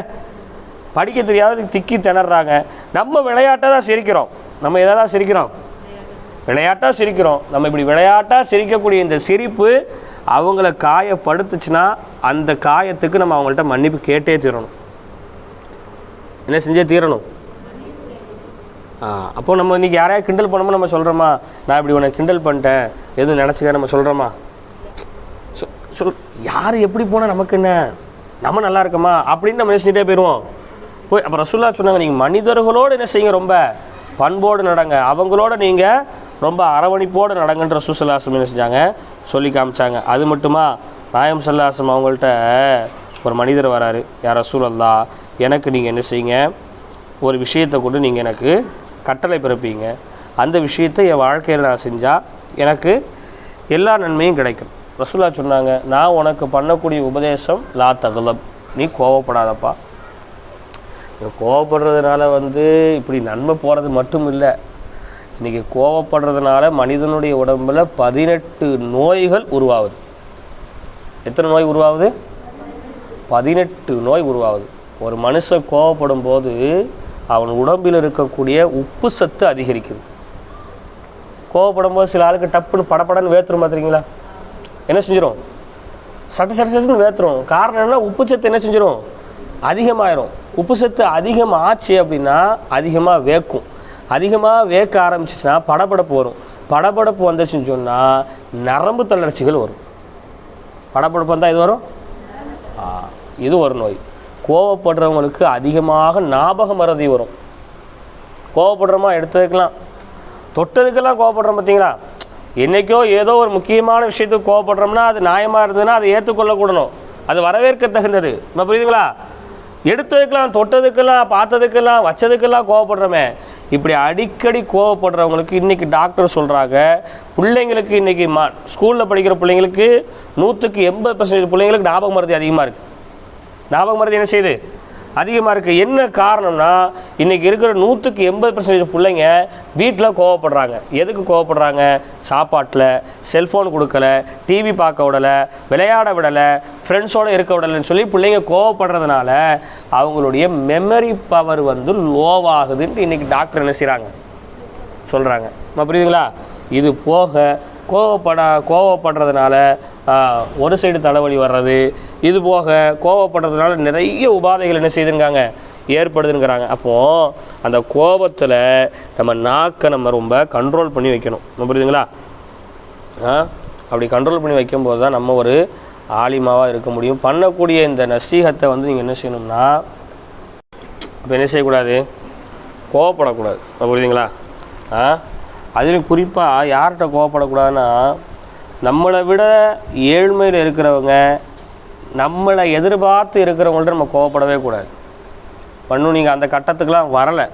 படிக்க தெரியாத திக்கி திணறாங்க. நம்ம விளையாட்டாக தான் சிரிக்கிறோம். நம்ம எதை தான் சிரிக்கிறோம்? விளையாட்டாக சிரிக்கிறோம். நம்ம இப்படி விளையாட்டாக சிரிக்கக்கூடிய இந்த சிரிப்பு அவங்கள காயப்படுத்துச்சுன்னா அந்த காயத்துக்கு நம்ம அவங்கள்ட்ட மன்னிப்பு கேட்டே தீரணும். என்ன செஞ்சே தீரணும். அப்போ நம்ம இன்றைக்கி யாரையா கிண்டல் பண்ணோமோ நம்ம சொல்கிறோமா, நான் இப்படி உன்னை கிண்டல் பண்ணிட்டேன் எதுவும் நினச்சிக்க நம்ம சொல்கிறோமா? யார் எப்படி போனால் நமக்கு என்ன, நம்ம நல்லா இருக்கோமா அப்படின்னு நம்ம நினச்சிட்டே போயிடுவோம். போய் அப்போ ரசூலுல்லாஹ் சொன்னாங்க, நீங்கள் மனிதர்களோடு என்ன செய்யுங்க, ரொம்ப பண்போடு நடங்க, அவங்களோட நீங்கள் ரொம்ப அரவணைப்போடு நடங்கன்ற ரசூல் ஸல்லல்லாஹு அலைஹி வஸல்லம் என்ன செஞ்சாங்க, சொல்லி காமிச்சாங்க. அது மட்டுமா, நாயகம் ஸல்லல்லாஹு அலைஹி வஸல்லம் அவங்கள்ட்ட ஒரு மனிதர் வராரு, யார் ரசூலல்லாஹ், எனக்கு நீங்கள் என்ன செய்யுங்க, ஒரு விஷயத்தை கொண்டு நீங்கள் எனக்கு கட்டளை பிறப்பீங்க, அந்த விஷயத்தை என் வாழ்க்கையில் நான் செஞ்சால் எனக்கு எல்லா நன்மையும் கிடைக்கும். ரசூலுல்லாஹ் சொன்னாங்க, நான் உனக்கு பண்ணக்கூடிய உபதேசம் லா தக்லப், நீ கோவப்படாதப்பா. கோவப்படுறதுனால இப்படி நன்மை போகிறது மட்டும் இல்லை, இன்றைக்கி கோவப்படுறதுனால மனிதனுடைய உடம்பில் 18 நோய்கள் உருவாகுது. எத்தனை நோய் உருவாகுது? 18 நோய் உருவாகுது. ஒரு மனுஷன் கோவப்படும் போது அவன் உடம்பில் இருக்கக்கூடிய உப்பு சத்து அதிகரிக்குது. கோவப்படும் போது சில ஆளுக்கு டப்புன்னு படப்படன்னு வேத்துரும் பார்த்துருக்கீங்களா? என்ன செஞ்சிடும்? சட்டுன்னு வேத்துரும். காரணம் என்ன? உப்பு சத்து என்ன செஞ்சிடும்? அதிகமாயிரும். உப்பு சத்து அதிகம் ஆச்சு அப்படின்னா அதிகமாக வேக்கும். அதிகமாக வேக்க ஆரம்பிச்சிச்சுன்னா படபடப்பு வரும். படபடப்பு வந்துச்சுன்னு சொன்னால் நரம்பு தளர்ச்சிகள் வரும். படபடப்பு வந்தால் இது வரும். இது ஒரு நோய். கோவப்படுறவங்களுக்கு அதிகமாக ஞாபக மறதி வரும். கோவப்படுறோமா, எடுத்ததுக்கெல்லாம் தொட்டதுக்கெல்லாம் கோவப்படுறோம் பார்த்தீங்களா? என்றைக்கோ ஏதோ ஒரு முக்கியமான விஷயத்துக்கு கோவப்படுறோம்னா அது நியாயமாக இருந்ததுன்னா அதை ஏற்றுக்கொள்ளக்கூடணும், அது வரவேற்க தகுந்தது. நம்ம புரியுதுங்களா? எடுத்ததுக்கெல்லாம் தொட்டதுக்கெல்லாம் பார்த்ததுக்கெல்லாம் வச்சதுக்கெல்லாம் கோவப்படுறோமே, இப்படி அடிக்கடி கோவப்படுறவங்களுக்கு இன்றைக்கி டாக்டர் சொல்கிறாங்க, பிள்ளைங்களுக்கு இன்றைக்கி ஸ்கூலில் படிக்கிற பிள்ளைங்களுக்கு 100க்கு 80% பிள்ளைங்களுக்கு ஞாபக மறதி அதிகமாக இருக்குது. ஞாபக மறதி என்ன செய்யுது? அதிகமாக இருக்குது. என்ன காரணம்னா இன்றைக்கி இருக்கிற 100% பிள்ளைங்க வீட்டில் கோவப்படுறாங்க. எதுக்கு கோவப்படுறாங்க? சாப்பாட்டில், செல்ஃபோன் கொடுக்கல, டிவி பார்க்க விடலை, விளையாட விடலை, ஃப்ரெண்ட்ஸோடு இருக்க விடலைன்னு சொல்லி பிள்ளைங்க கோவப்படுறதுனால அவங்களுடைய மெமரி பவர் வந்து லோவாகுதுன்ட்டு இன்றைக்கி டாக்டர் என்ன செய்கிறாங்க சொல்கிறாங்க. புரியுதுங்களா? இது போக கோவப்படுறதுனால ஒரு சைடு தலைவலி வர்றது, இது போக கோவப்படுறதுனால நிறைய உபாதைகள் என்ன செய்துங்காங்க ஏற்படுதுங்கிறாங்க. அப்போது அந்த கோபத்தில் நம்ம நாக்கை நம்ம ரொம்ப கண்ட்ரோல் பண்ணி வைக்கணும். புரியுதுங்களா? அப்படி கண்ட்ரோல் பண்ணி வைக்கும்போது தான் நம்ம ஒரு ஆலிமாவாக இருக்க முடியும். பண்ணக்கூடிய இந்த நசீகத்தை வந்து நீங்கள் என்ன செய்யணும்னா, இப்போ என்ன செய்யக்கூடாது? கோவப்படக்கூடாது. புரியுதுங்களா? அதிலும் குறிப்பாக யார்கிட்ட கோவப்படக்கூடாதுன்னா, நம்மளை விட ஏழ்மையில் இருக்கிறவங்க, நம்மளை எதிர்பார்த்து இருக்கிறவங்கள்ட்ட நம்ம கோவப்படவே கூடாது. இன்னும் நீங்கள் அந்த கட்டத்துக்கெலாம் வரலை.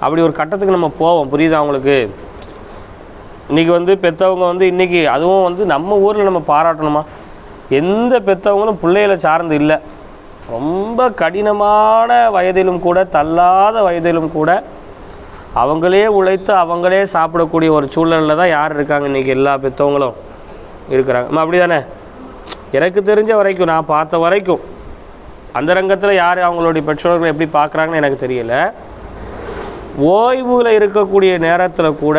அப்படி ஒரு கட்டத்துக்கு நம்ம போவோம். புரியுதா அவங்களுக்கு? இன்றைக்கி வந்து பெற்றவங்க வந்து இன்றைக்கி அதுவும் வந்து நம்ம ஊரில் நம்ம பாராட்டணுமா? எந்த பெற்றவங்களும் பிள்ளைகளை சார்ந்து இல்லை. ரொம்ப கடினமான வயதிலும் கூட, தள்ளாத வயதிலும் கூட அவங்களே உழைத்து அவங்களே சாப்பிடக்கூடிய ஒரு சூழலில் தான் யார் இருக்காங்க இன்றைக்கி? எல்லா பெற்றவங்களும் இருக்கிறாங்க. அப்படி தானே? எனக்கு தெரிஞ்ச வரைக்கும், நான் பார்த்த வரைக்கும், அந்த ரங்கத்தில் யார் அவங்களுடைய பெற்றோர்களை எப்படி பார்க்குறாங்கன்னு எனக்கு தெரியல. ஓய்வில் இருக்கக்கூடிய நேரத்தில் கூட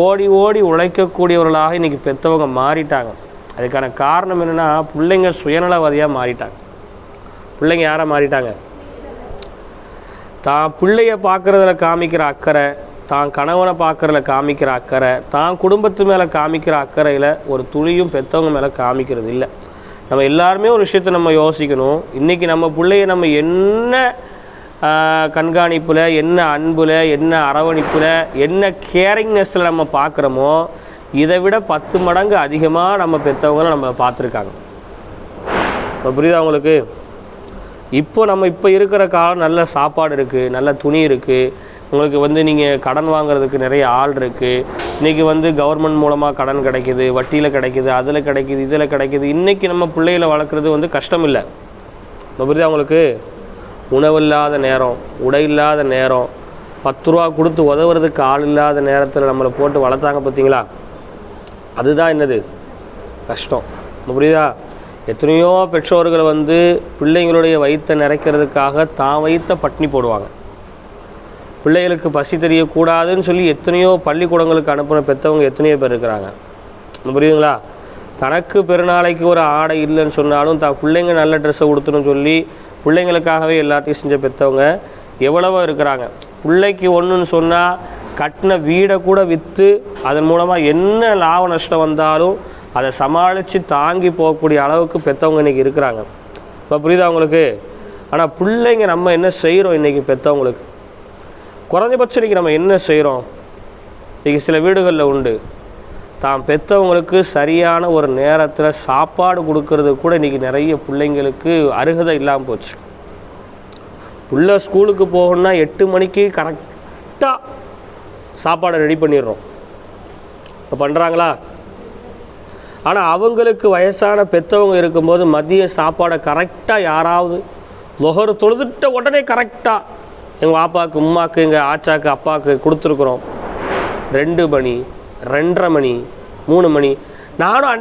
ஓடி ஓடி உழைக்கக்கூடியவர்களாக இன்றைக்கி பெற்றவங்க மாறிட்டாங்க. அதுக்கான காரணம் என்னென்னா, பிள்ளைங்க சுயநலவாதியாக மாறிட்டாங்க. பிள்ளைங்க யாராக மாறிட்டாங்க? தான் பிள்ளைய பார்க்குறதுல காமிக்கிற அக்கறை, தான் கணவனை பார்க்குறதுல காமிக்கிற அக்கறை, தான் குடும்பத்து மேலே காமிக்கிற அக்கறையில் ஒரு துளியும் பெற்றவங்க மேலே காமிக்கிறது இல்லை. நம்ம எல்லாருமே ஒரு விஷயத்தை நம்ம யோசிக்கணும். இன்றைக்கி நம்ம பிள்ளைய நம்ம என்ன கண்காணிப்பில், என்ன அன்பில், என்ன அரவணைப்பில், என்ன கேரிங்னஸில் நம்ம பார்க்குறோமோ, இதை விட 10 மடங்கு அதிகமாக நம்ம பெற்றவங்களை நம்ம பார்த்துருக்காங்க. இப்போ புரியுதா உங்களுக்கு? இப்போ இருக்கிற காலம், நல்ல சாப்பாடு இருக்குது, நல்ல துணி இருக்குது, உங்களுக்கு வந்து நீங்கள் கடன் வாங்குறதுக்கு நிறைய ஆள் இருக்குது. இன்றைக்கி வந்து கவர்மெண்ட் மூலமாக கடன் கிடைக்கிது, வட்டியில் கிடைக்கிது, அதில் கிடைக்கிது, இதில் கிடைக்கிது. இன்றைக்கி நம்ம பிள்ளைகளை வளர்க்குறது வந்து கஷ்டம் இல்லை. புரியுதா உங்களுக்கு? உணவில்லாத நேரம், உடை இல்லாத நேரம், 10 ரூபா கொடுத்து உதவுறதுக்கு ஆள் இல்லாத நேரத்தில் நம்மளை போட்டு வளர்த்தாங்க பார்த்தீங்களா? அதுதான் என்னது கஷ்டம். புரியுதா? எத்தனையோ பெற்றோர்கள் வந்து பிள்ளைங்களுடைய வயிற்றை நிறைக்கிறதுக்காக தான் வயிற்ற பட்டினி போடுவாங்க. பிள்ளைகளுக்கு பசி தெரியக்கூடாதுன்னு சொல்லி எத்தனையோ பள்ளிக்கூடங்களுக்கு அனுப்பின பெற்றவங்க எத்தனையோ பேர் இருக்கிறாங்க. புரியுதுங்களா? தனக்கு பெருநாளைக்கு ஒரு ஆடை இல்லைன்னு சொன்னாலும் தான் பிள்ளைங்க நல்ல ட்ரெஸ்ஸை கொடுத்துன்னு சொல்லி பிள்ளைங்களுக்காகவே எல்லாத்தையும் செஞ்ச பெற்றவங்க எவ்வளவோ இருக்கிறாங்க. பிள்ளைக்கு ஒன்றுன்னு சொன்னால் கட்டின வீடை கூட விற்று அதன் மூலமாக என்ன லாப நஷ்டம் வந்தாலும் அதை சமாளித்து தாங்கி போகக்கூடிய அளவுக்கு பெற்றவங்க இன்றைக்கி இருக்கிறாங்க. இப்போ புரியுதா அவங்களுக்கு? ஆனால் பிள்ளைங்க நம்ம என்ன செய்கிறோம் இன்றைக்கி? பெற்றவங்களுக்கு குறைஞ்சபட்சம் இன்றைக்கி நம்ம என்ன செய்கிறோம்? இன்றைக்கி சில வீடுகளில் உண்டு, தான் பெற்றவங்களுக்கு சரியான ஒரு நேரத்தில் சாப்பாடு கொடுக்கறது கூட இன்றைக்கி நிறைய பிள்ளைங்களுக்கு அருகதை இல்லாமல் போச்சு. பிள்ளை ஸ்கூலுக்கு போகணுன்னா 8 மணிக்கு கரெக்டாக சாப்பாடை ரெடி பண்ணிடுறோம். இப்போ பண்ணுறாங்களா? ஆனால் அவங்களுக்கு வயசான பெற்றவங்க இருக்கும்போது மதிய சாப்பாடை கரெக்டாக யாராவது லொஹர் தொழுதுட்ட உடனே கரெக்டாக எங்கள் பாப்பாவுக்கு, உம்மாவுக்கு, எங்கள் ஆச்சாக்கு, அப்பாவுக்கு கொடுத்துருக்குறோம். 2 மணி, 2:30 மணி, 3 மணி. நானும்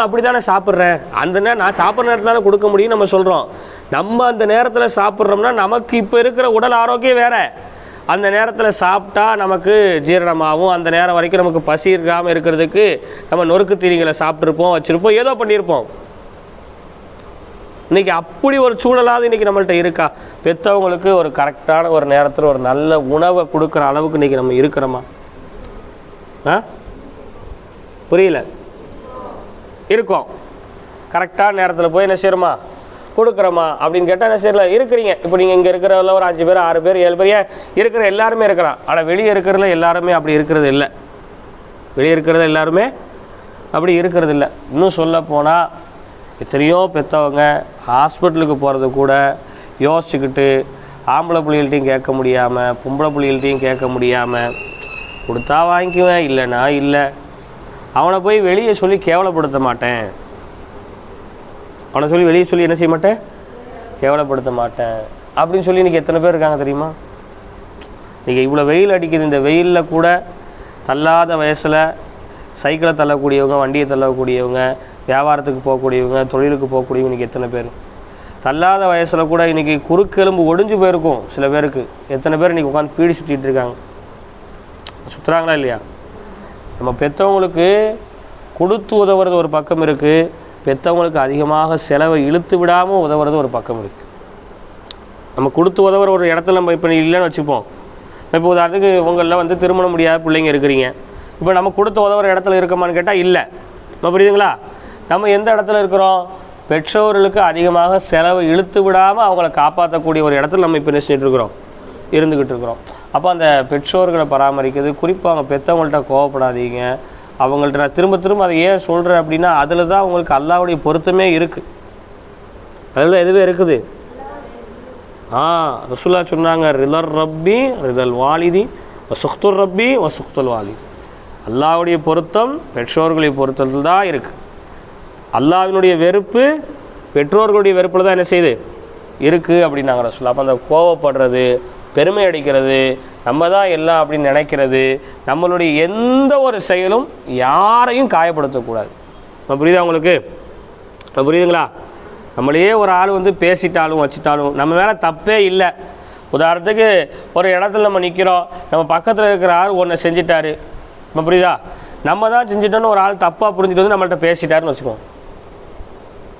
அப்படி தானே சாப்பிட்றேன். அந்த நேரம் நான் சாப்பிட்ற நேரத்தில் தானே கொடுக்க முடியும் நம்ம சொல்கிறோம். நம்ம அந்த நேரத்தில் சாப்பிட்றோம்னா நமக்கு இப்போ இருக்கிற உடல் ஆரோக்கியம் வேறு. அந்த நேரத்தில் சாப்பிட்டா நமக்கு ஜீரணமாகும். அந்த நேரம் வரைக்கும் நமக்கு பசி இருக்காமல் இருக்கிறதுக்கு நம்ம நொறுக்கு தீனிகளை சாப்பிட்ருப்போம், வச்சுருப்போம், ஏதோ பண்ணியிருப்போம். இன்றைக்கி அப்படி ஒரு சூழலாவது இன்றைக்கி நம்மள்கிட்ட இருக்கா? பெற்றவங்களுக்கு ஒரு கரெக்டான ஒரு நேரத்தில் ஒரு நல்ல உணவை கொடுக்குற அளவுக்கு இன்றைக்கி நம்ம இருக்கிறோமா? புரியல? இருக்கோம். கரெக்டான நேரத்தில் போய் என்ன செய்யறோமா, கொடுக்குறோமா அப்படின்னு கேட்டால் என்ன செய்யல இருக்கிறீங்க. இப்போ நீங்கள் இங்கே இருக்கிறதுல ஒரு 5 பேர் 6 பேர் 7 பேர் இருக்கிற எல்லாருமே இருக்கிறான். ஆனால் வெளியே இருக்கிறதுல எல்லாருமே அப்படி இருக்கிறது இல்லை. வெளியே இருக்கிறது எல்லாருமே அப்படி இருக்கிறது இல்லை. இன்னும் சொல்ல போனால் எத்தனையோ பெற்றவங்க ஹாஸ்பிட்டலுக்கு போகிறது கூட யோசிச்சுக்கிட்டு ஆம்பளை பிள்ளைகள்ட்டையும் கேட்க முடியாமல், பொம்பளை பிள்ளைகள்ட்டையும் கேட்க முடியாமல், கொடுத்தா வாங்கிக்குவேன், இல்லைனா இல்லை, அவனை போய் வெளியே சொல்லி கேவலப்படுத்த மாட்டேன், அவனை சொல்லி வெளியே சொல்லி என்ன செய்ய மாட்டேன், கேவலப்படுத்த மாட்டேன். அப்படின்னு சொல்லி இன்றைக்கி எத்தனை பேர் இருக்காங்க தெரியுமா? நீங்கள் இவ்வளோ வெயில் அடிக்குது, இந்த வெயிலில் கூட தள்ளாத வயசில் சைக்கிளை தள்ளக்கூடியவங்க, வண்டியை தள்ளக்கூடியவங்க, வியாபாரத்துக்கு போகக்கூடியவங்க, தொழிலுக்கு போகக்கூடியவங்க இன்றைக்கி எத்தனை பேர்? தள்ளாத வயசில் கூட இன்றைக்கி குறுக்கெலும்பு ஒடிஞ்சு போயிருக்கும் சில பேருக்கு. எத்தனை பேர் இன்றைக்கி உட்காந்து பீடி சுற்றிட்டு இருக்காங்க? சுற்றுறாங்களா இல்லையா? நம்ம பெற்றவங்களுக்கு கொடுத்து உதவுறது ஒரு பக்கம் இருக்குது, பெற்றவங்களுக்கு அதிகமாக செலவை இழுத்து விடாமல் உதவுறது ஒரு பக்கம் இருக்குது. நம்ம கொடுத்து உதவுற ஒரு இடத்துல நம்ம இப்போ இல்லைன்னு வச்சுப்போம். இப்போ உதாரணத்துக்கு உங்களில் வந்து திருமணம் முடியாத பிள்ளைங்க இருக்கிறீங்க. இப்போ நம்ம கொடுத்து உதவுற இடத்துல இருக்கோமான்னு கேட்டால் இல்லை. நம்ம புரியுதுங்களா? நம்ம எந்த இடத்துல இருக்கிறோம்? பெற்றோர்களுக்கு அதிகமாக செலவை இழுத்து விடாமல் அவங்கள காப்பாற்றக்கூடிய ஒரு இடத்துல நம்ம இப்போ நினைச்சிட்டு இருக்கிறோம், இருந்துக்கிட்டு இருக்கிறோம். அப்போ அந்த பெற்றோர்களை பராமரிக்கிறது, குறிப்பாக அவங்க பெற்றவங்கள்ட்ட கோவப்படாதீங்க. அவங்கள்ட்ட நான் திரும்ப திரும்ப அதை ஏன் சொல்கிறேன் அப்படின்னா, அதில் தான் அவங்களுக்கு அல்லாஹ்வுடைய பொருத்தமே இருக்குது. அதில் எதுவே இருக்குது. ரசூலுல்லாஹ் சொன்னாங்க, ரிதர் ரப்பி ரிதல் வாலிதி வசுக்துர் ரப்பி வசுக்துல் வாலிதி. அல்லாஹ்வுடைய பொருத்தம் பெற்றோர்களுடைய பொருத்தத்தில் தான் இருக்குது. அல்லாஹ்வினுடைய வெறுப்பு பெற்றோர்களுடைய வெறுப்பில் தான் என்ன செய்யுது இருக்குது அப்படின்னாங்க ரசூலுல்லாஹ். அப்போ அந்த கோவப்படுறது, பெருமை அடிக்கிறது, நம்ம தான் எல்லாம் அப்படின்னு நினைக்கிறது, நம்மளுடைய எந்த ஒரு செயலும் யாரையும் காயப்படுத்தக்கூடாது. நம்ம புரியுதா உங்களுக்கு? நம்ம புரியுதுங்களா? நம்மளையே ஒரு ஆள் வந்து பேசிட்டாலும் வச்சுட்டாலும் நம்ம மேலே தப்பே இல்லை. உதாரணத்துக்கு ஒரு இடத்துல நம்ம நிற்கிறோம், நம்ம பக்கத்தில் இருக்கிற ஆள் ஒன்றை செஞ்சிட்டாரு, நம்ம புரியுதா? நம்ம தான் செஞ்சிட்டோன்னு ஒரு ஆள் தப்பாக புரிஞ்சுட்டு வந்து நம்மள்ட்ட பேசிட்டாருன்னு வச்சுக்குவோம்.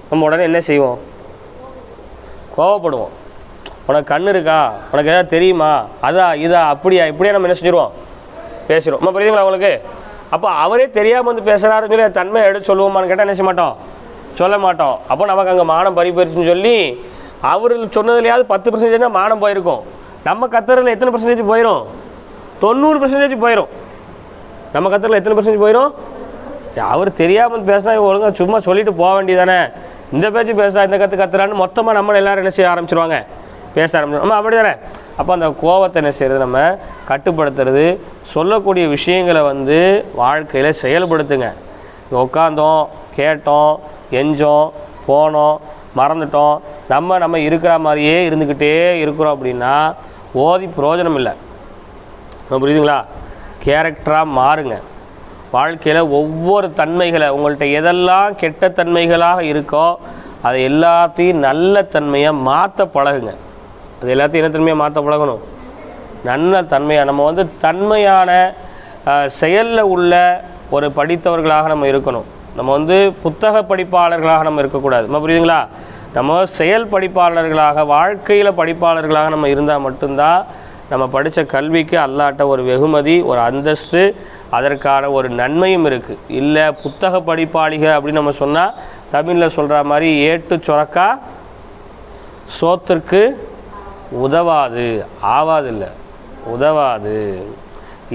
நம்ம உடனே என்ன செய்வோம்? கோவப்படுவோம். உனக்கு கண் இருக்கா, உனக்கு எதாவது தெரியுமா, அதா இதா அப்படியா இப்படியா நம்ம என்ன செஞ்சிடுவோம்? பேசிடுவோம். நம்ம புரியுதுங்களா உங்களுக்கு? அப்போ அவரே தெரியாமல் வந்து பேசுகிறாருன்னு சொல்லி தன்மை எடுத்து சொல்லுவோமான்னு கேட்டால் என்ன செய்ய மாட்டோம்? சொல்ல மாட்டோம். அப்போ நமக்கு அங்கே மானம் பறிப்போயிருச்சுன்னு சொல்லி அவர் சொன்னதுலையாவது 10% மானம் போயிருக்கும். நம்ம கத்துறதுல எத்தனை % போயிடும்? 90% போயிடும். நம்ம கத்துறதுல எத்தனை % போயிடும்? அவர் தெரியாமல் பேசினா ஒழுங்காக சும்மா சொல்லிட்டு போக வேண்டியதானே, இந்த பேச்சு பேசுகிறா, இந்த கத்துறான்னு மொத்தமாக நம்ம எல்லோரும் என்ன செய்ய ஆரம்பிச்சிருவாங்க, பேச ஆரம்பிச்சிடும். நம்ம அப்படி தானே? அப்போ அந்த கோபத்தை என்ன செய்கிறது, நம்ம கட்டுப்படுத்துறது, சொல்லக்கூடிய விஷயங்களை வந்து வாழ்க்கையில் செயல்படுத்துங்க. உட்காந்தோம், கேட்டோம், எஞ்சோம், போனோம், மறந்துட்டோம், நம்ம இருக்கிற மாதிரியே இருந்துக்கிட்டே இருக்கிறோம் அப்படின்னா ஓதி பிரயோஜனம் இல்லை. புரியுதுங்களா? கேரக்டராக மாறுங்க. வாழ்க்கையில் ஒவ்வொரு தன்மைகளை, உங்கள்கிட்ட எதெல்லாம் கெட்ட தன்மைகளாக இருக்கோ அதை எல்லாத்தையும் நல்ல தன்மையாக மாற்ற பழகுங்க. அது எல்லாத்தையும் என்ன தன்மையாக மாற்ற பழகணும்? நல்ல தன்மையாக. நம்ம வந்து தன்மையான செயலில் உள்ள ஒரு படித்தவர்களாக நம்ம இருக்கணும். நம்ம வந்து புத்தக படிப்பாளர்களாக நம்ம இருக்கக்கூடாது. நம்ம புரியுதுங்களா? நம்ம செயல் படிப்பாளர்களாக, வாழ்க்கையில் படிப்பாளர்களாக நம்ம இருந்தால் மட்டும்தான் நம்ம படித்த கல்விக்கு அல்லாட்ட ஒரு வெகுமதி, ஒரு அந்தஸ்து, அதற்கான ஒரு நன்மையும் இருக்குது. இல்லை புத்தக படிப்பாளிக அப்படின்னு நம்ம சொன்னால் தமிழில் சொல்கிற மாதிரி ஏட்டு சுரக்கா சோத்திற்கு உதவாது, ஆவாது, இல்லை உதவாது.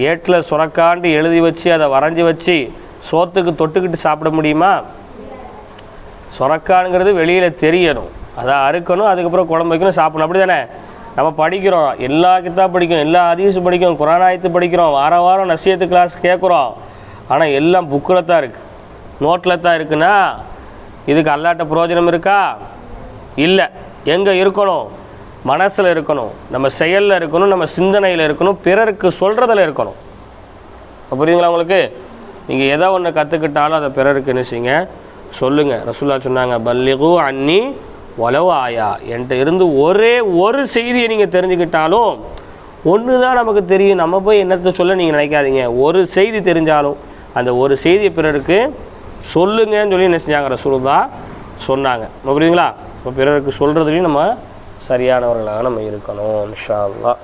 ஏட்டில் சுரக்காண்டு எழுதி வச்சு அதை வரைஞ்சி வச்சு சோத்துக்கு தொட்டுக்கிட்டு சாப்பிட முடியுமா? சுரக்கானுங்கிறது வெளியில் தெரியணும், அதை அறுக்கணும், அதுக்கப்புறம் குழம்பு வைக்கணும், சாப்பிடணும். அப்படி தானே? நம்ம படிக்கிறோம், எல்லா கித்தாப் படிக்கிறோம், எல்லா ஹதீஸ் படிக்கிறோம், குர்ஆன் ஆயத்து படிக்கிறோம், வாரம் நசியத்து கிளாஸ் கேட்குறோம். ஆனால் எல்லாம் புக்கில் தான் இருக்குது, நோட்டில் தான் இருக்குன்னா இதுக்கு அல்லாட்ட பிரயோஜனம் இருக்கா? இல்லை. எங்கே இருக்கணும்? மனசில் இருக்கணும், நம்ம செயலில் இருக்கணும், நம்ம சிந்தனையில் இருக்கணும், பிறருக்கு சொல்கிறதில் இருக்கணும். புரியுதுங்களா உங்களுக்கு? நீங்கள் எதை ஒன்று கற்றுக்கிட்டாலும் அதை பிறருக்கு என்ன செய்யுங்க, சொல்லுங்கள். ரசூலுல்லாஹ் சொன்னாங்க, பல்லிகு அன்னி வலவ் ஆயா. என்கிட்ட இருந்து ஒரே ஒரு செய்தியை நீங்கள் தெரிஞ்சுக்கிட்டாலும், ஒன்று தான் நமக்கு தெரியும், நம்ம போய் என்னத்தை சொல்ல நீங்கள் நினைக்காதீங்க. ஒரு செய்தி தெரிஞ்சாலும் அந்த ஒரு செய்தியை பிறருக்கு சொல்லுங்கன்னு சொல்லி என்ன செஞ்சாங்க, ரசூலுல்லாஹ் சொன்னாங்க. புரியுதுங்களா? இப்போ பிறருக்கு சொல்கிறதுலையும் நம்ம சரியானவர்களாக நம்ம இருக்கணும் இன்ஷா அல்லாஹ்.